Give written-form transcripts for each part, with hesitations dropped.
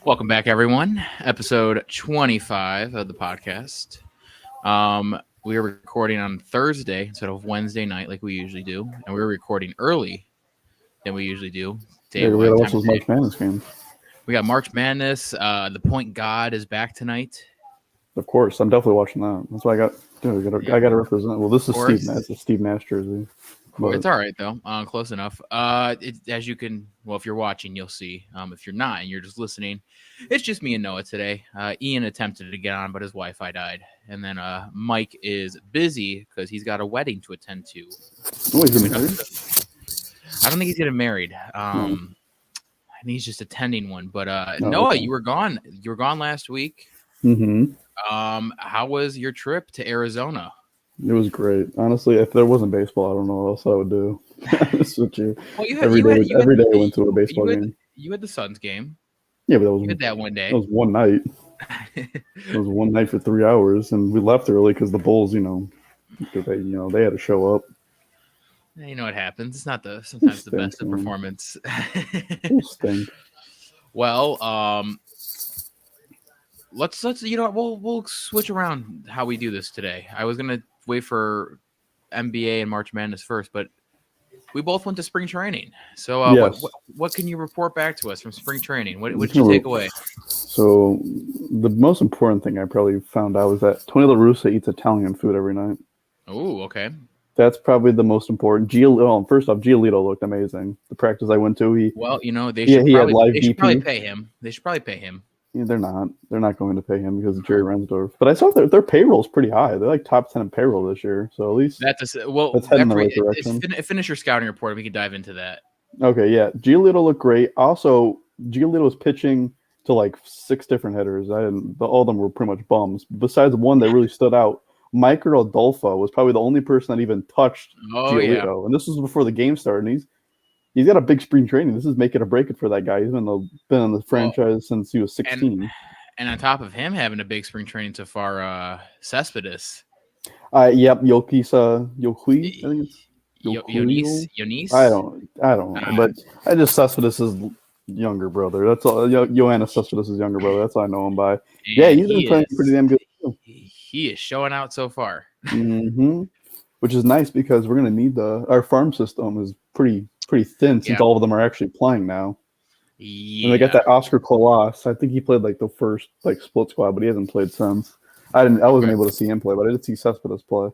Welcome back, everyone. Episode 25 of the podcast. We are recording on Thursday instead of Wednesday night like we usually do, and we're recording early than we usually do. We gotta watch those March Madness games. We got March Madness. The Point God is back tonight. Of course, I'm definitely watching that. That's why I got to represent. Well, this is Steve Nash. It's a Steve Nash jersey. But it's all right though. Close enough. As you can, if you're watching, you'll see. If you're not and you're just listening, it's just me and Noah today. Ian attempted to get on, but his Wi-Fi died. And then Mike is busy because he's got a wedding to attend to. Oh, he's getting married? I don't think he's getting married. And he's just attending one. But Noah, okay. you were gone. You were gone last week. Mm-hmm. How was your trip to Arizona? It was great. Honestly, if there wasn't baseball, I don't know what else I would do. Well, every day I went to a baseball game. You had the Suns game. Yeah, but that was you had that one day. That was one night. It was one night for 3 hours, and we left early because the Bulls, they had to show up. You know what happens. It's not sometimes the best of performance. It'll stink. Well, let's we'll switch around how we do this today. I was gonna wait for NBA and March Madness first, but we both went to spring training. So yes. what can you report back to us from spring training? What did you take away? So the most important thing I probably found out was that Tony La Russa eats Italian food every night. Oh, okay. That's probably the most important. First off, Giolito looked amazing. The practice I went to, they should probably pay him. They should probably pay him. Yeah, they're not. They're not going to pay him because of Jerry Reinsdorf. But I saw their payroll is pretty high. They're like top 10 in payroll this year. So at least that's heading in the right direction. Finish your scouting report and we can dive into that. Okay, yeah. Giolito looked great. Also, Giolito was pitching to like 6 different hitters. All of them were pretty much bums. Besides one that really stood out, Michael Adolfo was probably the only person that even touched Giolito. Yeah. And this was before the game started. And he's got a big spring training. This is make it or break it for that guy. He's been in the franchise since he was 16. And on top of him having a big spring training so far, Cespedes. Yep, Yoquis, I think it's Yonis? I don't know. But I just Cespedes' younger brother. That's all. Yoenis Cespedes' younger brother. That's all I know him by. Yeah, he's been playing pretty damn good. He is showing out so far. Mm-hmm. Which is nice because we're going to need our farm system is pretty thin since all of them are actually playing now. Yeah. And they got that Oscar Colas. I think he played like the first split squad, but he hasn't played since. I wasn't able to see him play, but I did see Cespedes play.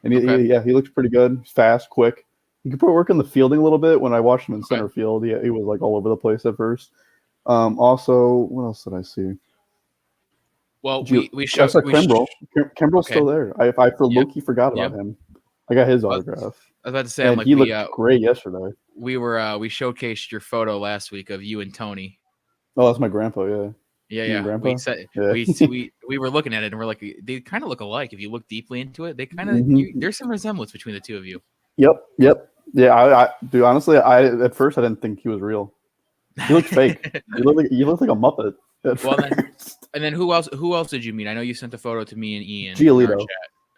And he looks pretty good, fast, quick. He could work in the fielding a little bit. When I watched him in center field, he was like all over the place at first. Also, what else did I see? Well, we showed Kimbrel. Kimbrel's still there. I low-key forgot about him. I got his autograph. I was about to say, he looked great yesterday. We showcased your photo last week of you and Tony. Oh, that's my grandpa. Yeah. Yeah. Grandpa? We were looking at it and we're like, they kind of look alike. If you look deeply into it, they kind of there's some resemblance between the two of you. Yep. Yeah, dude. Honestly, at first I didn't think he was real. He looked fake. He looked like a Muppet. Well, then who else did you meet? I know you sent the photo to me and Ian. Giolito.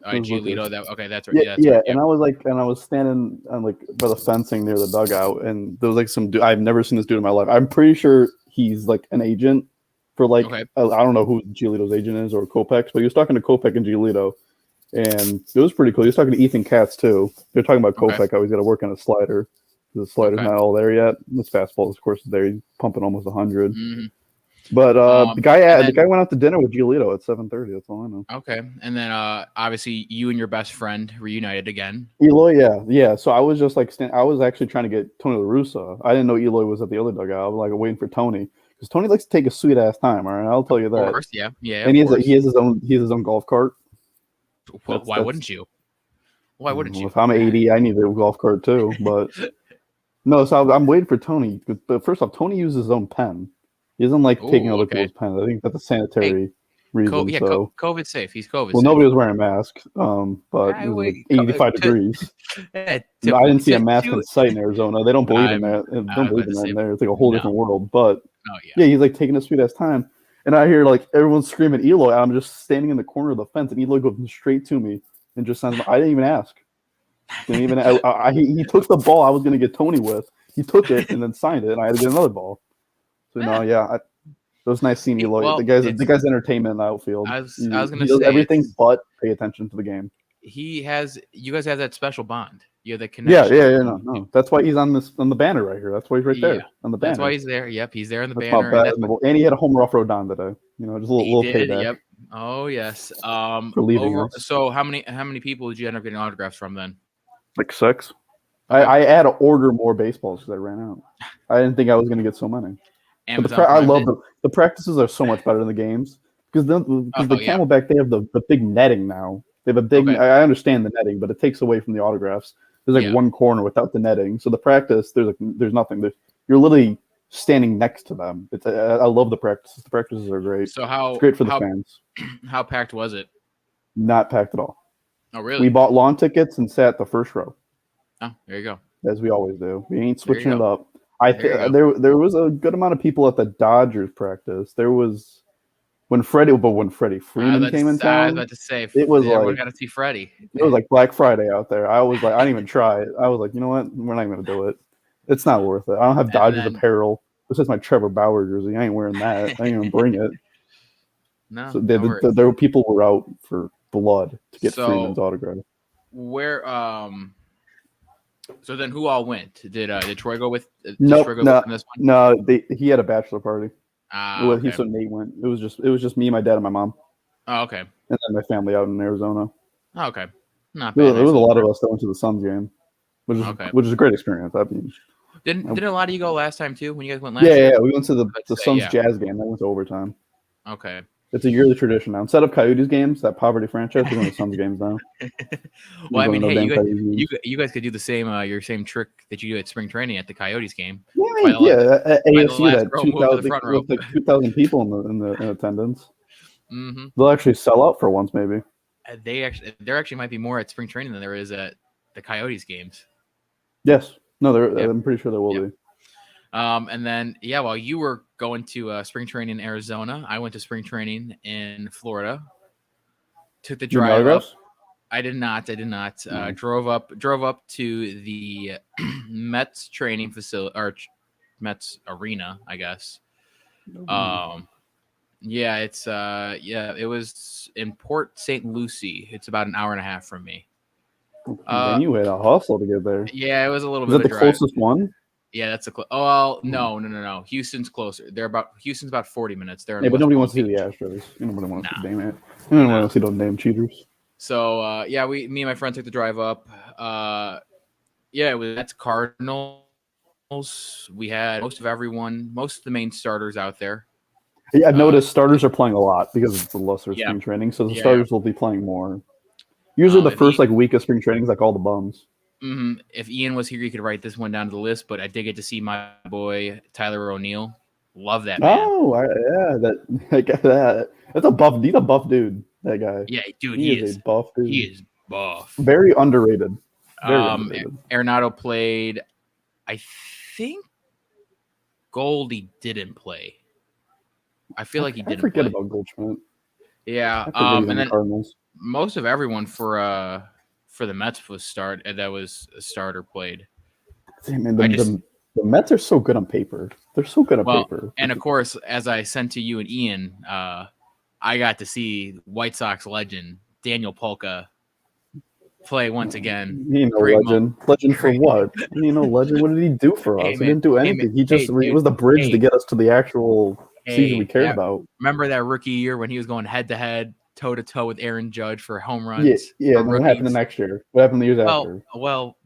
Giolito. That's right. Yeah. And I was standing on by the fencing near the dugout, and there was like some dude. I've never seen this dude in my life. I'm pretty sure he's like an agent for I don't know who Giolito's agent is or Kopech's, but he was talking to Kopech and Giolito, and it was pretty cool. He was talking to Ethan Katz too. They're talking about Kopech. How he's got to work on his slider. The slider's not all there yet. His fastball, of course, is there. He's pumping almost 100. Mm-hmm. But the guy went out to dinner with Giolito at 7:30. That's all I know. Okay, and then obviously you and your best friend reunited again. Eloy, yeah. So I was just I was actually trying to get Tony La Russa. I didn't know Eloy was at the other dugout. I was waiting for Tony because Tony likes to take a sweet ass time. All right, I'll tell you that. Of course, yeah. And he has his own golf cart. Well, why wouldn't you? Why wouldn't you? If I'm 80, I need a golf cart too. But no, so I'm waiting for Tony. But first off, Tony uses his own pen. He doesn't like taking other people's pens. I think that's a sanitary reason. COVID safe. He's COVID safe. Well, nobody was wearing a mask, but it was 85 degrees. I didn't see a mask in sight in Arizona. They don't believe in that. They don't believe in that in there. It's like a whole different world. But he's taking a sweet ass time. And I hear everyone screaming Eloy. I'm just standing in the corner of the fence, and Eloy goes straight to me and just sounds. I didn't even ask. He took the ball I was going to get Tony with. He took it and then signed it, and I had to get another ball. So was nice seeing you. Well, the guy's entertainment in the outfield. I was going to does say everything but pay attention to the game. You guys have that special bond. You have the connection. No. That's why he's on the banner right here. That's why he's right there on the banner. That's why he's there. Yep, he's there on the that's banner. And he had a home rough road down today. Just a little payback. Yep. Oh yes. For leaving us. So how many people did you end up getting autographs from then? Like 6. Okay. I had to order more baseballs because I ran out. I didn't think I was going to get so many. I love the practices are so much better than the games because the Camelback, they have the big netting now. They have a big. Okay. I understand the netting, but it takes away from the autographs. There's one corner without the netting, so the practice there's nothing. You're literally standing next to them. I love the practices. The practices are great. So it's great for the fans. How packed was it? Not packed at all. Oh really? We bought lawn tickets and sat the first row. Oh, there you go. As we always do. We ain't switching it up. There was a good amount of people at the Dodgers practice. There was when Freddie Freeman came in town. I was about to say it was we're gonna see Freddie. It was like Black Friday out there. I was like, I didn't even try it. I was like, you know what? We're not even gonna do it. It's not worth it. I don't have Dodgers apparel. This is my Trevor Bauer jersey. I ain't wearing that. I didn't even bring it. No. So there were people who were out for blood to get Freeman's autograph. Where So then, who all went? Did Troy go with? No, this one? No. He had a bachelor party. Okay. So Nate went. It was just me, my dad, and my mom. Oh, okay. And then my family out in Arizona. Oh, okay. Not bad. There was a lot of us that went to the Suns game, which is a great experience. I mean, didn't a lot of you go last time too when you guys went last? Yeah, we went to the Suns Jazz game. That went to overtime. Okay. It's a yearly tradition now. Instead of Coyotes games, that poverty franchise, we're going to Suns games now. Well, I mean, hey, you guys could do the same your same trick that you do at spring training at the Coyotes game. At ASU, that 2,000 people in attendance. Mm-hmm. They'll actually sell out for once, maybe. There actually might be more at spring training than there is at the Coyotes games. Yes. No, I'm pretty sure there will be. And then, while you were going to spring training in Arizona, I went to spring training in Florida. Took the drive up. I did not. Drove up to the Mets training facility or Mets arena, I guess. It was in Port St. Lucie. It's about an hour and a half from me. Then you had a hustle to get there. Yeah, it was a little bit. Is that the closest one? Yeah, that's no. Houston's closer. Houston's about 40 minutes. But nobody wants to see the Astros. Nobody wants to damn it. Nobody wants to see those damn cheaters. So me and my friend took the drive up. It was that's Cardinals. We had most of the main starters out there. Yeah, I've noticed starters are playing a lot because it's the lesser spring training, so the starters will be playing more. Usually the first week of spring training is like all the bums. Mm-hmm. If Ian was here, he could write this one down to the list. But I did get to see my boy Tyler O'Neill. Love that man. Oh, I get that. That's a buff. He's a buff dude. That guy. Yeah, dude, he is a buff dude. He is buff. Very underrated. Underrated. Arenado played. I think Goldie didn't play. I feel like he didn't. I forget about Goldschmidt. Yeah. And then Cardinals. Most of everyone for the Mets that was a starter played. Damn, man, the Mets are so good on paper. They're so good on paper. And of course, as I sent to you and Ian, I got to see White Sox legend Daniel Polka play once again. Legend for what? Legend. What did he do for us? He didn't do anything. He was the bridge to get us to the actual season we cared about. Remember that rookie year when he was going head to head, toe to toe with Aaron Judge for home runs? Yeah. What happened the next year? What happened the years after? Well,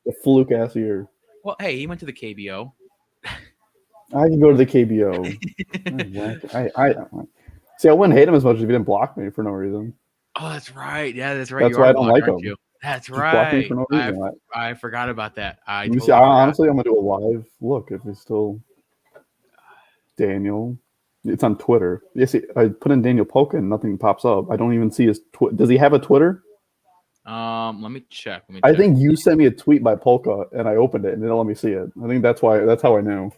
the fluke ass year. Well, hey, he went to the KBO. I can go to the KBO. I wouldn't hate him as much if he didn't block me for no reason. Oh, that's right. Yeah, that's right. That's why I don't like him. That's right. No I forgot about that. Honestly, I'm gonna do a live look if he's still Daniel. It's on Twitter. Yes, I put in Daniel Polka and nothing pops up. I don't even see his Does he have a Twitter? Let me check. I think you sent me a tweet by Polka and I opened it and didn't let me see it. I think that's how I knew.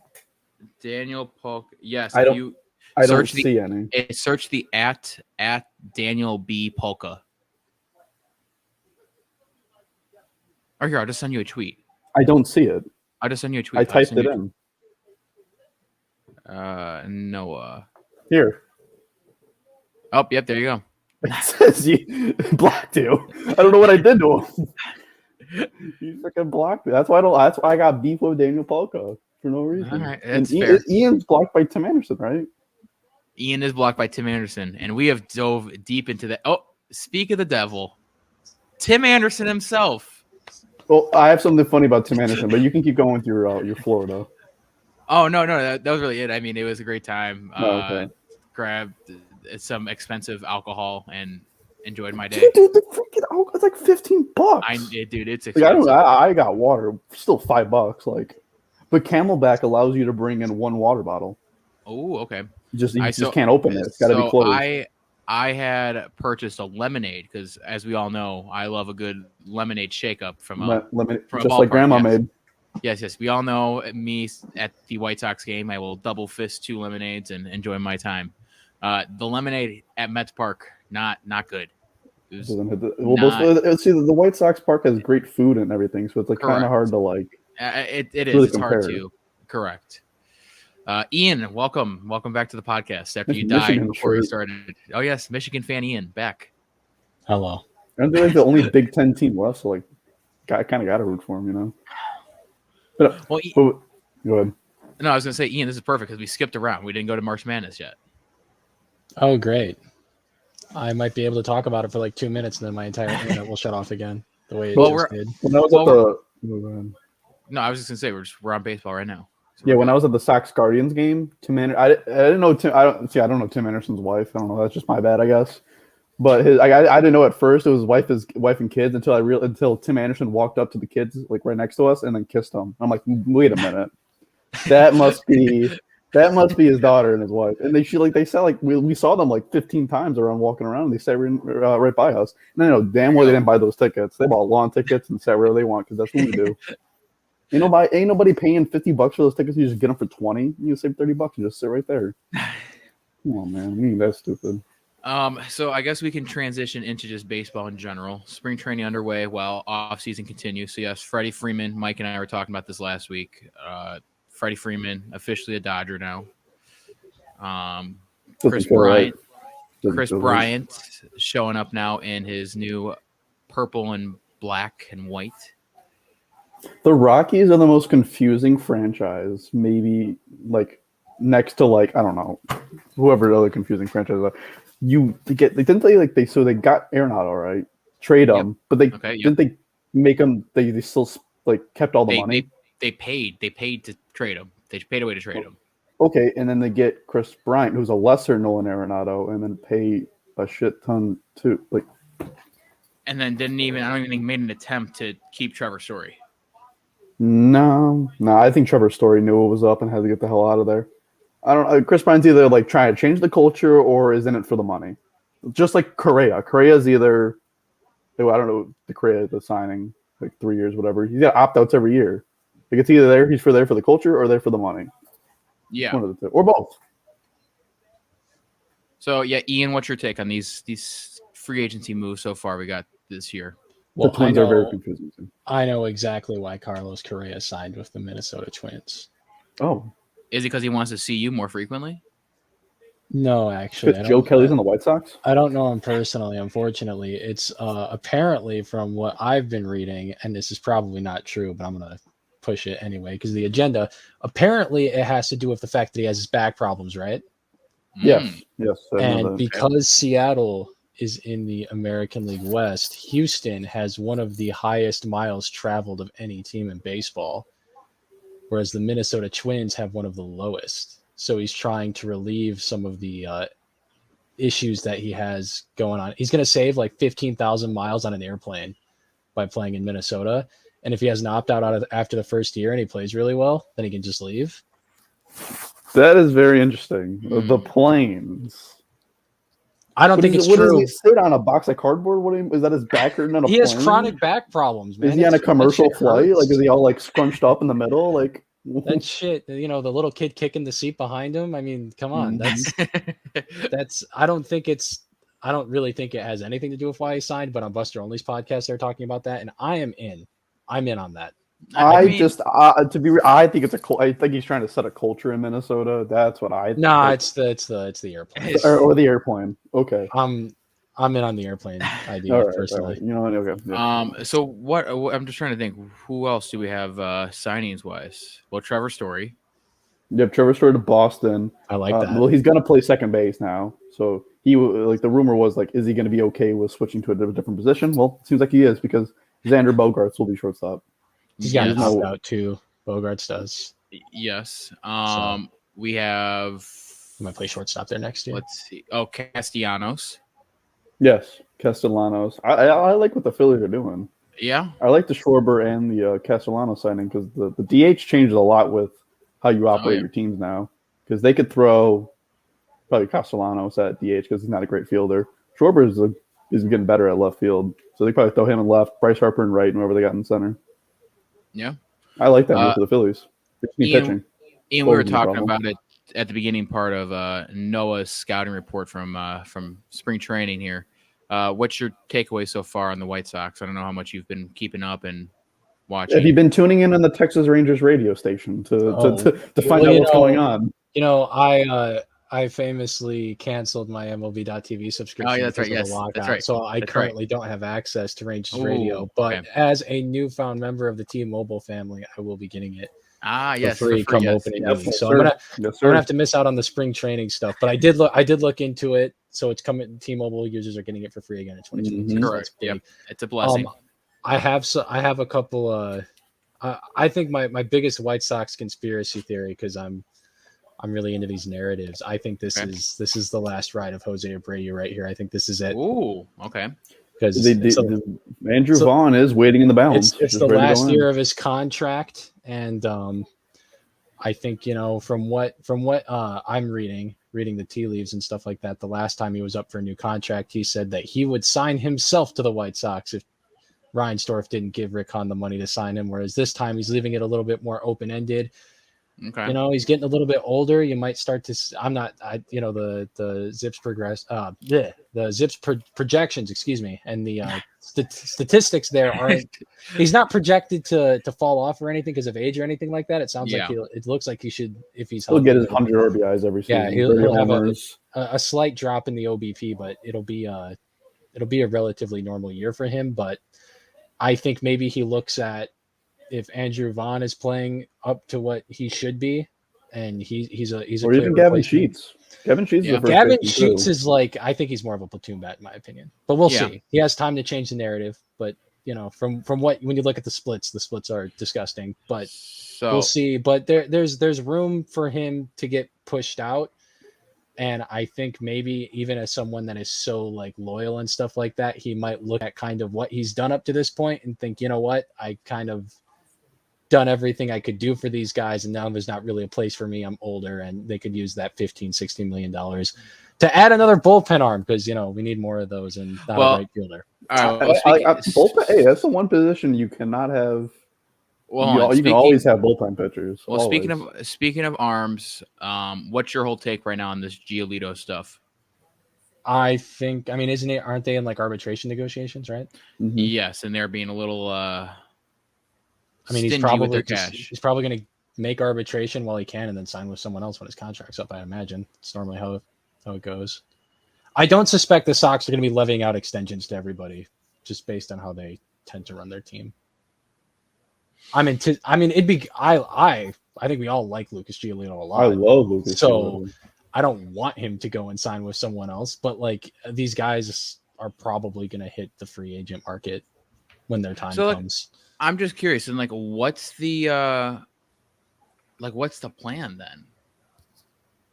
Daniel Polka. Yes. I don't see any. Search the at Daniel B Polka. Or here, I'll just send you a tweet. I don't see it. I'll just send you a tweet. I typed it in. Noah. Here. Oh, yep, there you go. It says you blocked you. I don't know what I did to him. He freaking blocked me. That's why I got beef with Daniel Polka for no reason. All right, that's fair. Ian's blocked by Tim Anderson, right? Ian is blocked by Tim Anderson, and we have dove deep into that. Oh, speak of the devil, Tim Anderson himself. Well, I have something funny about Tim Anderson, but you can keep going with your Florida. Oh no, that was really it. I mean, it was a great time. Okay. Grabbed some expensive alcohol and enjoyed my day. Dude, the freaking alcohol, it's like $15. Dude, it's expensive. Like, I got water, still $5. Like, but Camelback allows you to bring in one water bottle. Oh, okay. You just can't open it. It's got to be closed. I had purchased a lemonade because, as we all know, I love a good lemonade shake-up from lemonade, just like Grandma made. Yes. We all know me at the White Sox game. I will double fist 2 lemonades and enjoy my time. The lemonade at Mets Park, not good. See, the White Sox Park has great food and everything, so it's like kind of hard to like. It is. Really it's hard to. Correct. Ian, welcome back to the podcast after you died before you started. Oh yes, Michigan fan Ian back. Hello. And they're like the only Big Ten team left, so like, I kind of got to root for him, you know. But, go ahead. No, I was gonna say, Ian, this is perfect because we skipped around. We didn't go to March Madness yet. Oh, great! I might be able to talk about it for like 2 minutes, and then my entire internet will shut off again. The way it just did. No, I was just gonna say we're on baseball right now. So yeah, when I was at the Sox Guardians game, I didn't know Tim. I don't know Tim Anderson's wife. I don't know. That's just my bad, I guess. But I didn't know at first it was his wife and kids until Tim Anderson walked up to the kids like right next to us and then kissed them. I'm like, wait a minute, that must be his daughter and his wife. And they said like we saw them like 15 times around walking around. And they sat right by us. And I know damn well they didn't buy those tickets. They bought lawn tickets and sat wherever they want because that's what we do. Ain't nobody paying $50 for those tickets. You just get them for $20. You save $30 and just sit right there. Come on, man. That's stupid. So I guess we can transition into just baseball in general. Spring training underway while off-season continues. So yes, Freddie Freeman, Mike and I were talking about this last week. Freddie Freeman, officially a Dodger now. Chris Bryant showing up now in his new purple and black and white. The Rockies are the most confusing franchise, maybe like next to like, I don't know, whoever other confusing franchises are. They got Arenado, right? Trade him, but didn't they make him? They still like kept all the money. They paid to trade him. They paid away to trade him. Okay, and then they get Chris Bryant, who's a lesser Nolan Arenado, and then pay a shit ton too. Like, and then I don't even think made an attempt to keep Trevor Story. No, I think Trevor Story knew what was up and had to get the hell out of there. I don't know. Chris Bryant's either like trying to change the culture or is in it for the money. Just like Correa. Correa's either, I don't know, the signing, like 3 years, whatever. He's got opt-outs every year. Like it's either there for the culture or there for the money. Yeah. One of the two. Or both. So, yeah, Ian, what's your take on these free agency moves so far we got this year? Well, the Twins are very confusing. I know exactly why Carlos Correa signed with the Minnesota Twins. Oh. Is it because he wants to see you more frequently? No, actually. Joe Kelly's on the White Sox? I don't know him personally, unfortunately. It's apparently from what I've been reading, and this is probably not true, but I'm going to push it anyway because the agenda, apparently it has to do with the fact that he has his back problems, right? Yes. And because Seattle is in the American League West, Houston has one of the highest miles traveled of any team in baseball, whereas the Minnesota Twins have one of the lowest. So he's trying to relieve some of the issues that he has going on. He's going to save like 15,000 miles on an airplane by playing in Minnesota. And if he has an opt-out after the first year and he plays really well, then he can just leave. That is very interesting. The planes. I don't think it's true. What does he sit on, a box of cardboard? Is that his back hurting on a plane? He has chronic back problems, man. Is he on a commercial flight? Like, is he all like scrunched up in the middle? Like that shit, the little kid kicking the seat behind him. I mean, come on. That's I don't really think it has anything to do with why he signed, but on Buster Only's podcast, they're talking about that. And I'm in on that. I think it's I think he's trying to set a culture in Minnesota. That's what I. No, it's the airplane or the airplane. Okay. I'm in on the airplane idea all right, personally. All right. You know what? Okay. Yeah. So what? I'm just trying to think. Who else do we have signings wise? Well, Trevor Story. You have Trevor Story to Boston. I like that. Well, he's gonna play second base now. So he the rumor was is he gonna be okay with switching to a different position? Well, it seems like he is because Xander Bogaerts will be shortstop. He's got an opt-out too. Bogaerts does. Yes. We have. He might play shortstop there next year. Let's see. Oh, Castellanos. Yes, Castellanos. I like what the Phillies are doing. Yeah. I like the Schwarber and the Castellanos signing because the DH changes a lot with how you operate your teams now. Because they could throw probably Castellanos at DH because he's not a great fielder. Schwarber is getting better at left field, so they probably throw him in left, Bryce Harper in right, and whoever they got in center. Yeah, I like that move for the Phillies. Ian, we were talking about it at the beginning part of Noah's scouting report from spring training here. What's your takeaway so far on the White Sox? I don't know how much you've been keeping up and watching. Have you been tuning in on the Texas Rangers radio station to find out what's going on? You know, I famously canceled my MLB.TV subscription. Oh, yeah, that's right. Yes, that's right. So I currently don't have access to Rangers radio. But as a newfound member of the T-Mobile family, I will be getting it. Yes, for free come opening day. So I'm gonna have to miss out on the spring training stuff. But I did look into it. So it's coming. T-Mobile users are getting it for free again in 2022. Mm-hmm. Correct. Yep. It's a blessing. I have a couple. I think my biggest White Sox conspiracy theory, because I'm really into these narratives. I think this is the last ride of Jose Abreu right here. I think this is it. Ooh, okay. Because Andrew Vaughn is waiting in the balance. It's the last year of his contract, and I think from what I'm reading the tea leaves and stuff like that. The last time he was up for a new contract, he said that he would sign himself to the White Sox if Reinsdorf didn't give Rick Hahn the money to sign him. Whereas this time he's leaving it a little bit more open ended. Okay. He's getting a little bit older. You might start to. The Zips progress. The Zips projections. Excuse me, and the statistics there aren't. He's not projected to fall off or anything because of age or anything like that. It sounds like it looks like he should, if he's he'll get his 100 RBIs every season. Yeah, he'll have a slight drop in the OBP, but it'll be a relatively normal year for him. But I think maybe he looks at, if Andrew Vaughn is playing up to what he should be, and he's a or even Gavin Sheets. Gavin Sheets is like, I think he's more of a platoon bat in my opinion. But we'll see. He has time to change the narrative. But from what, when you look at the splits are disgusting. But we'll see. But there's room for him to get pushed out. And I think maybe even as someone that is so like loyal and stuff like that, he might look at kind of what he's done up to this point and think, you know what, I kind of done everything I could do for these guys, and now there's not really a place for me. I'm older, and they could use that $15-16 million to add another bullpen arm, because we need more of those, and not a right fielder. Bullpen, hey, that's the one position you cannot have. Well, you can always have bullpen pitchers. Well, speaking of arms, what's your whole take right now on this Giolito stuff? I think, aren't they in like arbitration negotiations, right? Mm-hmm. Yes, and they're being a little. He's probably going to make arbitration while he can, and then sign with someone else when his contract's up. I imagine it's normally how it goes. I don't suspect the Sox are going to be levying out extensions to everybody, just based on how they tend to run their team. I think we all like Lucas Giolito a lot. I love Lucas. So I don't want him to go and sign with someone else, but like these guys are probably going to hit the free agent market when their time comes. I'm just curious, and like, what's the plan then?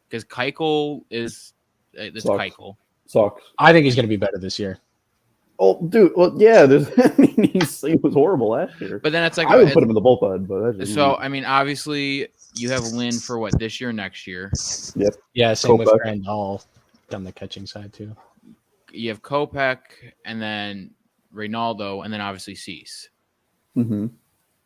Because Keuchel is Keuchel. Sucks. I think he's going to be better this year. Oh, dude. Well, yeah. He was horrible last year. But then it's like I would put him in the bullpen. But that's obviously you have Lynn for what, this year, next year. Yep. Yeah. Same with Randall on the catching side too. You have Kopech, and then Reynaldo, and then obviously Cease. Mm-hmm.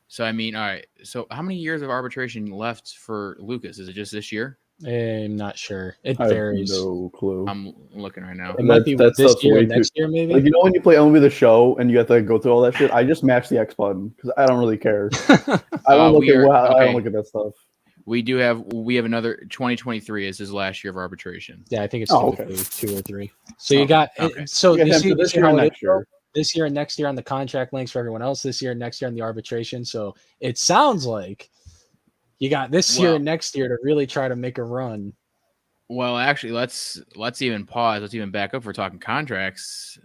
So all right. So how many years of arbitration left for Lucas? Is it just this year? I'm not sure. It varies. I have no clue. I'm looking right now. It might be this year, next year, maybe. Like, you know when you play MLB The Show and you have to go through all that shit? I just match the X button because I don't really care. I don't look at that stuff. We have another 2023 is his last year of arbitration. Yeah, I think it's typically 2 or 3. So you got so you see this year and next year. This year and next year on the contract lengths for everyone else. This year and next year on the arbitration. So it sounds like you got this year and next year to really try to make a run. Well, actually, let's even pause. Let's even back up. We're talking contracts.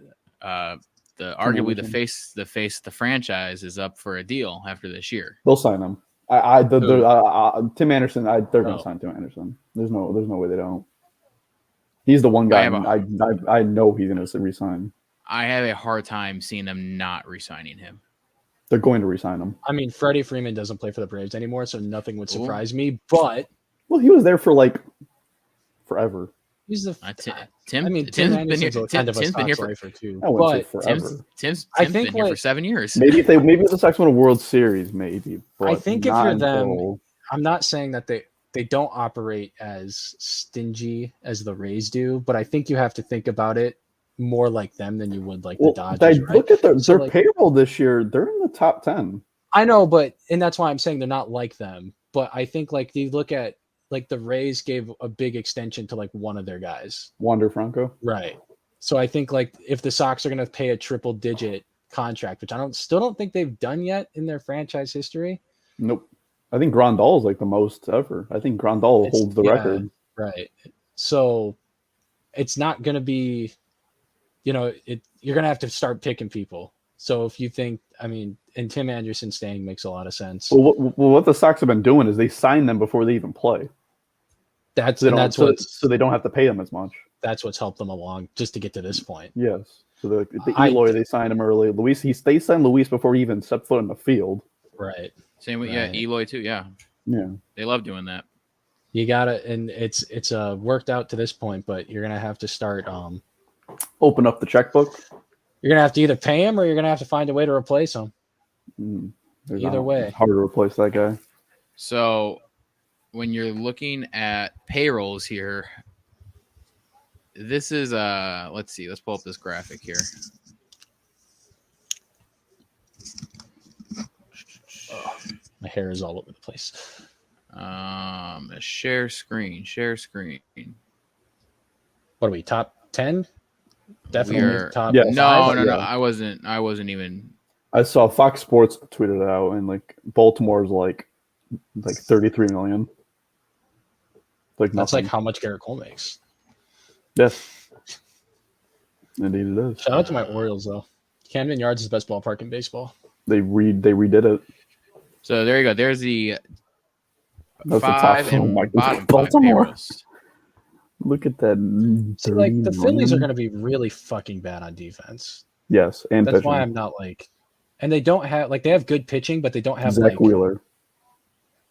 Arguably the franchise is up for a deal after this year. They'll sign him. Tim Anderson. They're going to sign Tim Anderson. There's no way they don't. He's the one guy I know he's going to resign. I have a hard time seeing them not resigning him. They're going to resign him. I mean, Freddie Freeman doesn't play for the Braves anymore, so nothing would surprise me. But he was there for like forever. He's the Tim's been here for too. Tim's been here for 7 years. Maybe if the Sox win a World Series, maybe. But I think if you're them, I'm not saying that they don't operate as stingy as the Rays do, but I think you have to think about it more like them than you would like the Dodgers. Look at their payroll this year; they're in the top 10. I know, and that's why I'm saying they're not like them. But I think like you look at. Like the Rays gave a big extension to like one of their guys, Wander Franco. Right. So I think like if the Sox are going to pay a triple-digit contract, which I still don't think they've done yet in their franchise history. Nope. I think Grandal is like the most ever. I think Grandal holds the record. Right. So it's not going to be, you're going to have to start picking people. So if you think, and Tim Anderson staying makes a lot of sense. Well, what the Sox have been doing is they sign them before they even play. So they don't have to pay them as much. That's what's helped them along just to get to this point. Yes. So the Eloy, they signed him early. They signed Luis before he even stepped foot in the field. Right. Same with Eloy too. Yeah. Yeah. They love doing that. You gotta, and it's worked out to this point, but you're gonna have to start open up the checkbook. You're gonna have to either pay him or you're gonna have to find a way to replace him. Either way, it's hard to replace that guy. So when you're looking at payrolls here, this is let's see, let's pull up this graphic here. Oh, my hair is all over the place. Share screen. What are we, top 10? Definitely top. Yeah. No. I wasn't even. I saw Fox Sports tweeted it out, and like Baltimore's like 33 million. Like that's like how much Garrett Cole makes. Yes, indeed it is. Shout out to my Orioles though. Camden Yards is the best ballpark in baseball. They redid it. So there you go. There's the That's five the top, and bottom Baltimore. Look at that. So like the Phillies are going to be really fucking bad on defense. Yes, and that's pitching. why I'm not like, and they don't have they have good pitching, but they don't have Zach Wheeler.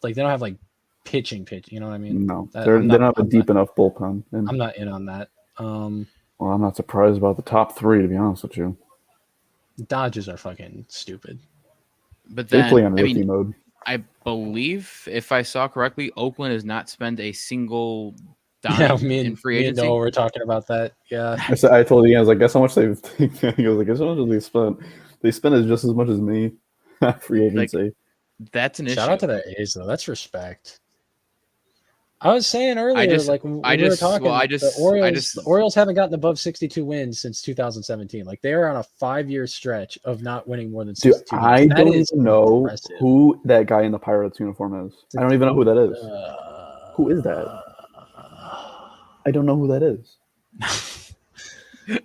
Like they don't have like pitching. You know what I mean? No, they don't have a deep enough bullpen. And, I'm not in on that. Well, I'm not surprised about the top 3, to be honest with you. Dodgers are fucking stupid. But then, they play on rookie mode. I believe, if I saw correctly, Oakland has not spent a single dime in free agency. No, we're talking about that. Yeah. I told you, I was like, guess how much they've. He goes like, guess how much they spent. They spent just as much as me. Free agency. That's an issue. Shout out to the A's though. That's respect. I was saying earlier, the Orioles haven't gotten above 62 wins since 2017. Like they are on a 5-year stretch of not winning more than 62 wins. I don't even know who that guy in the Pirates uniform is. I don't even know who that is. Who is that? I don't know who that is.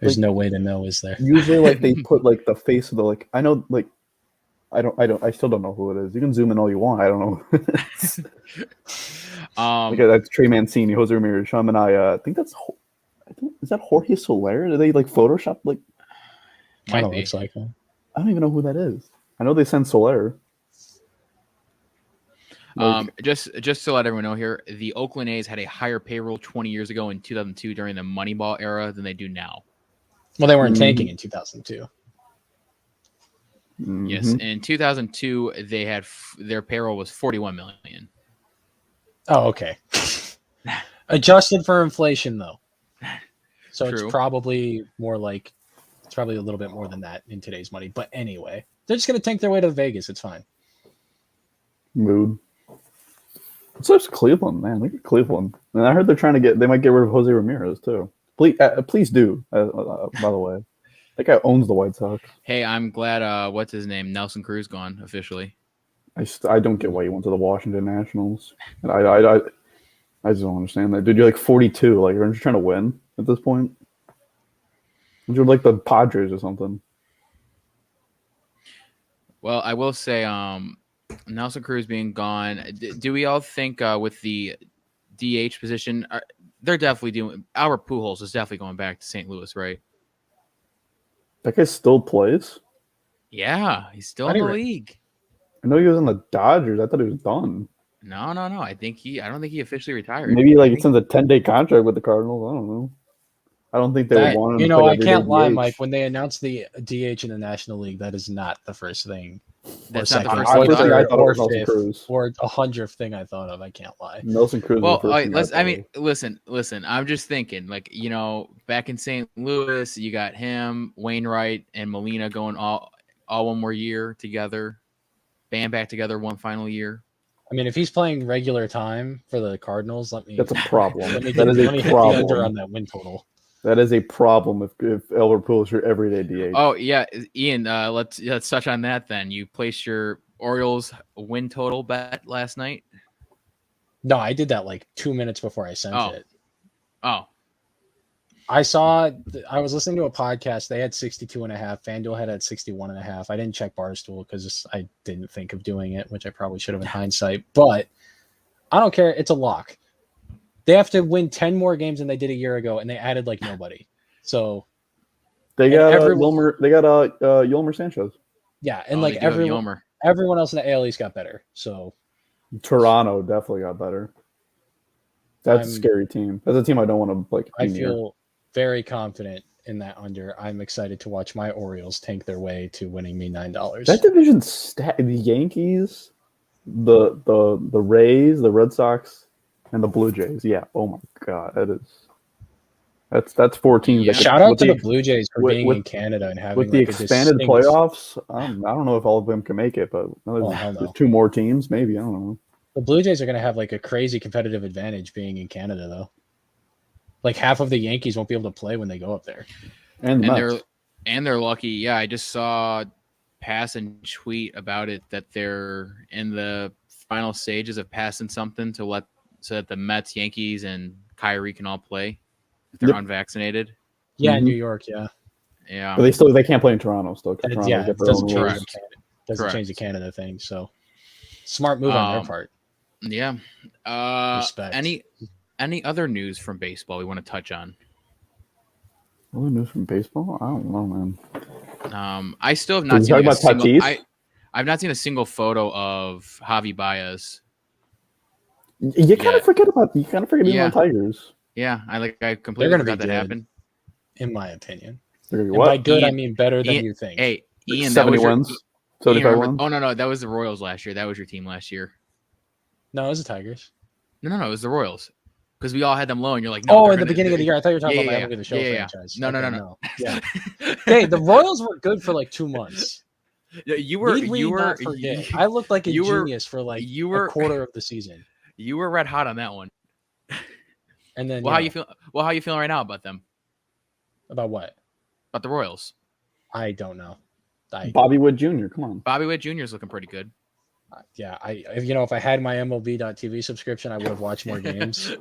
There's no way to know, is there? Usually, they put the face of the I know I still don't know who it is. You can zoom in all you want. I don't know. That's Trey Mancini, Jose Ramirez, Sean Manaea. I think is that Jorge Soler? Did they Photoshop Kind of looks like him. I don't even know who that is. I know they sent Soler. Just to let everyone know here, the Oakland A's had a higher payroll 20 years ago in 2002 during the Moneyball era than they do now. Well, they weren't tanking in 2002. Mm-hmm. Yes, in 2002 they had their payroll was $41 million. Oh, okay. Adjusted for inflation, though. So True. it's probably more like it's probably a little bit more than that in today's money. But anyway, they're just gonna tank their way to Vegas. It's fine. Mood. So it's Cleveland, man. Look at Cleveland. And I heard they might get rid of Jose Ramirez too. Please do. By the way, that guy owns the White Sox. Hey, I'm glad. What's his name? Nelson Cruz gone officially. I don't get why you went to the Washington Nationals. And I just don't understand that, dude. You're like 42. Like, aren't you trying to win at this point? You're like the Padres or something. Well, I will say, Nelson Cruz being gone. Do we all think with the DH position, they're definitely doing? Albert Pujols is definitely going back to St. Louis, right? That guy still plays? Yeah, he's still in the league. I know he was in the Dodgers. I thought he was done. No. I don't think he officially retired. Maybe it's in the 10-day contract with the Cardinals. I don't know. I don't think they would want him. I can't lie, Mike. When they announced the DH in the National League, that is not the first thing. That's not the first thing I thought of Nelson Cruz. Or 100th thing I thought of. I can't lie. Nelson Cruz. Well, listen. I'm just thinking, back in St. Louis, you got him, Wainwright, and Molina going all one more year together. Band back together one final year. I mean, if he's playing regular time for the Cardinals, that's a problem. Let me hit the under on that win total. That is a problem if Albert Pujols is your everyday DH. Oh yeah, Ian. Let's touch on that then. You placed your Orioles win total bet last night. No, I did that like 2 minutes before I sent it. Oh. I was listening to a podcast. They had 62.5. FanDuel had 61.5. I didn't check Barstool because I didn't think of doing it, which I probably should have in hindsight. But I don't care. It's a lock. They have to win 10 more games than they did a year ago, and they added like nobody. So they got Yolmer Sanchez. Yeah, and everyone else in the AL East got better. So Toronto definitely got better. That's a scary team. That's a team I don't want to I feel very confident in that under. I'm excited to watch my Orioles tank their way to winning me $9. That division the Yankees, the Rays, the Red Sox, and the Blue Jays. Yeah. Oh my God, that's 4 teams. Yeah. Shout out to the Blue Jays for being in Canada and having with the expanded playoffs. I don't know if all of them can make it, but there's 2 more teams. Maybe, I don't know. The Blue Jays are going to have like a crazy competitive advantage being in Canada, though. Like half of the Yankees won't be able to play when they go up there, and they're lucky. Yeah, I just saw Pass and tweet about it that they're in the final stages of passing something so that the Mets, Yankees, and Kyrie can all play if they're unvaccinated. Yeah, in New York. Yeah. But they can't play in Toronto still. It doesn't change the Canada thing. So smart move on their part. Yeah. Respect. Any other news from baseball we want to touch on? Other news from baseball? I don't know, man. I still have not seen I've not seen a single photo of Javi Baez. You kind of forget about the Tigers. Yeah, I completely forgot that happened. In my opinion. And by good, I mean better than you think. Hey, Ian, 70 wins. 75 wins. Oh no, that was the Royals last year. That was your team last year. No, it was the Tigers. No, it was the Royals. Because we all had them low, and you're like, no. Oh, in the beginning of the year, I thought you were talking about my Look at the Show franchise. No. Yeah. Hey, the Royals were good for like 2 months. You were. I looked like a genius for like a quarter of the season. You were red hot on that one. And then, how you feel? Well, how you feeling right now about them? About what? About the Royals? I don't know. Bobby Witt Jr. Come on. Bobby Witt Jr. is looking pretty good. Yeah, if I had my MLB.TV subscription, I would have watched more games.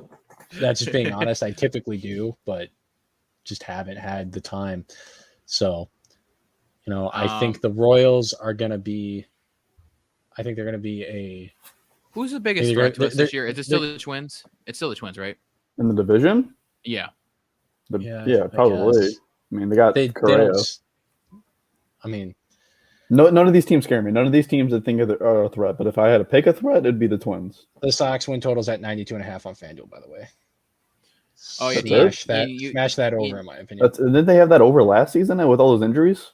That's just being honest. I typically do, but just haven't had the time. So, I think the Royals are going to be. I think they're going to be a. Who's the biggest threat to us this year? Is it still the Twins? It's still the Twins, right? In the division? Yeah. Yeah, probably. I mean, they got Correa. None of these teams scare me. None of these teams I think are a threat. But if I had to pick a threat, it'd be the Twins. The Sox win total's at 92.5 on FanDuel, by the way. Oh, yeah. Smash that over, in my opinion. Didn't they have that over last season with all those injuries?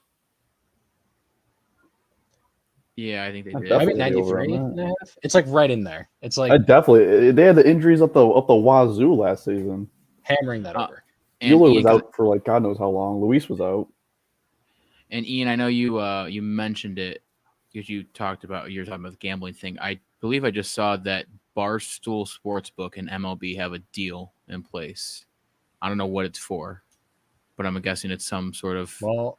Yeah, I think they did. Maybe 93.5. It's like right in there. It's like they had the injuries up the wazoo last season. Hammering that over. Ziegler was out for like God knows how long. Luis was out. And Ian, I know you mentioned it because you're talking about the gambling thing. I believe I just saw that Barstool Sportsbook and MLB have a deal in place. I don't know what it's for, but I'm guessing it's some sort of. Well,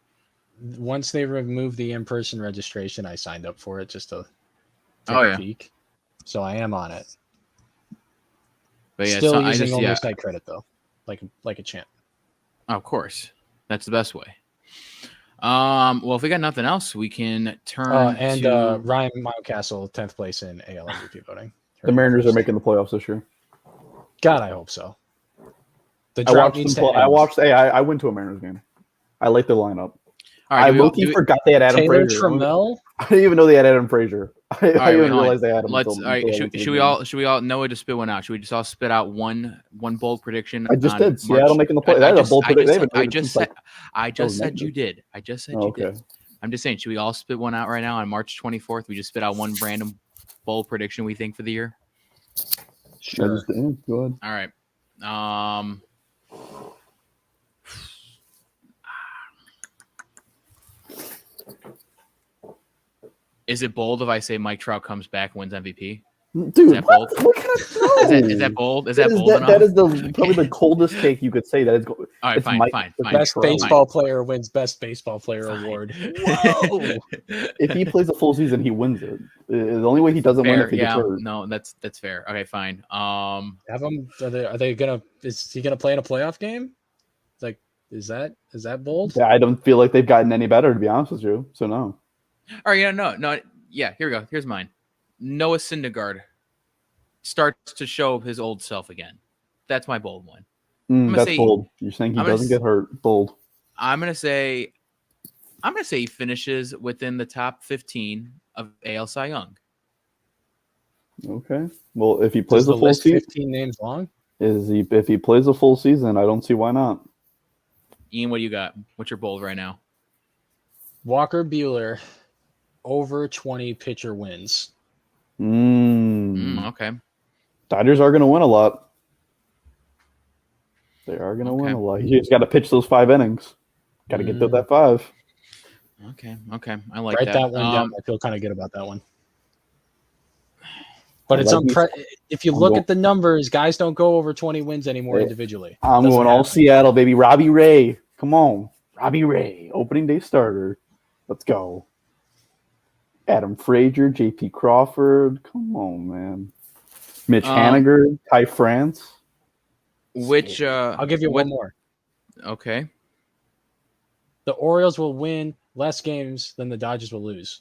once they remove the in-person registration, I signed up for it just to take a peek. So I am on it. But yeah, still using only site credit though, like a champ. Of course, that's the best way. Well, if we got nothing else, we can turn to Ryan Mountcastle, 10th place in AL MVP voting. The Mariners are making the playoffs this year. God, I hope so. I went to a Mariners game. I like their lineup. Right, I low-key forgot they had Adam Frazier. Trammell? I didn't even know they had Adam Frazier. I didn't realize they had him. Should we all Noah to spit one out? Should we just all spit out one bold prediction? I just did. Seattle making the play. That is a bold prediction. I just said you did. I just said you did. I'm just saying, should we all spit one out right now on March 24th? We just spit out one random bold prediction we think for the year. Sure. Go ahead. All right. Is it bold if I say Mike Trout comes back and wins MVP? Dude, is that bold? What kind of is that bold? Is that bold enough? That is probably the coldest take you could say. That is. All right, fine. Best baseball player wins Best Baseball Player award. Whoa! If he plays a full season, he wins it. The only way he doesn't win if he gets hurt. No, that's fair. Okay, fine. Have him. Are they gonna? Is he gonna play in a playoff game? Like, is that bold? Yeah, I don't feel like they've gotten any better, to be honest with you. So no. All right, no. Yeah, here we go. Here's mine. Noah Syndergaard starts to show his old self again. That's my bold one. That's bold. You're saying he doesn't get hurt. Bold. I'm gonna say he finishes within the top 15 of AL Cy Young. Okay. Well, if he plays the full season, 15 names long. If he plays a full season, I don't see why not. Ian, what do you got? What's your bold right now? Walker Buehler. Over 20 pitcher wins. Okay. Dodgers are going to win a lot. They are going to win a lot. You just got to pitch those 5 innings. Got to get to that 5. Okay. I like that. Write that one down. I feel kind of good about that one. But it's if you look at the numbers, guys don't go over 20 wins anymore individually. I'm going all Seattle, baby. Robbie Ray. Come on. Robbie Ray. Opening day starter. Let's go. Adam Frazier, J.P. Crawford. Come on, man. Mitch Haniger, Ty France. I'll give you one more. Okay. The Orioles will win less games than the Dodgers will lose.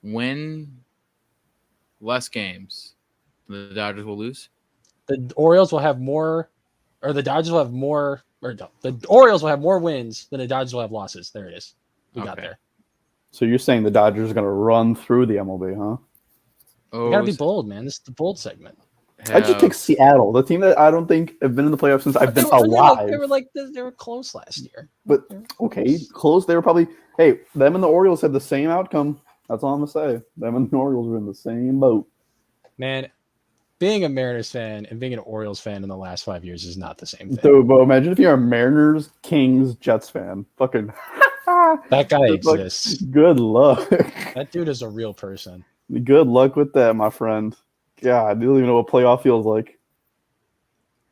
Win less games than the Dodgers will lose? The Orioles will have more, or the Dodgers will have more, or the Orioles will have more wins than the Dodgers will have losses. There it is. We got there. So you're saying the Dodgers are going to run through the MLB, huh? You got to be bold, man. This is the bold segment. I just picked Seattle, the team that I don't think have been in the playoffs since I've been alive. They were close last year. But, okay, close. They were probably, them and the Orioles had the same outcome. That's all I'm going to say. Them and the Orioles were in the same boat. Man, being a Mariners fan and being an Orioles fan in the last 5 years is not the same thing. Dude, but imagine if you're a Mariners, Kings, Jets fan. Fucking... That guy exists. Good luck. That dude is a real person. Good luck with that, my friend. God, I don't even know what playoff feels like.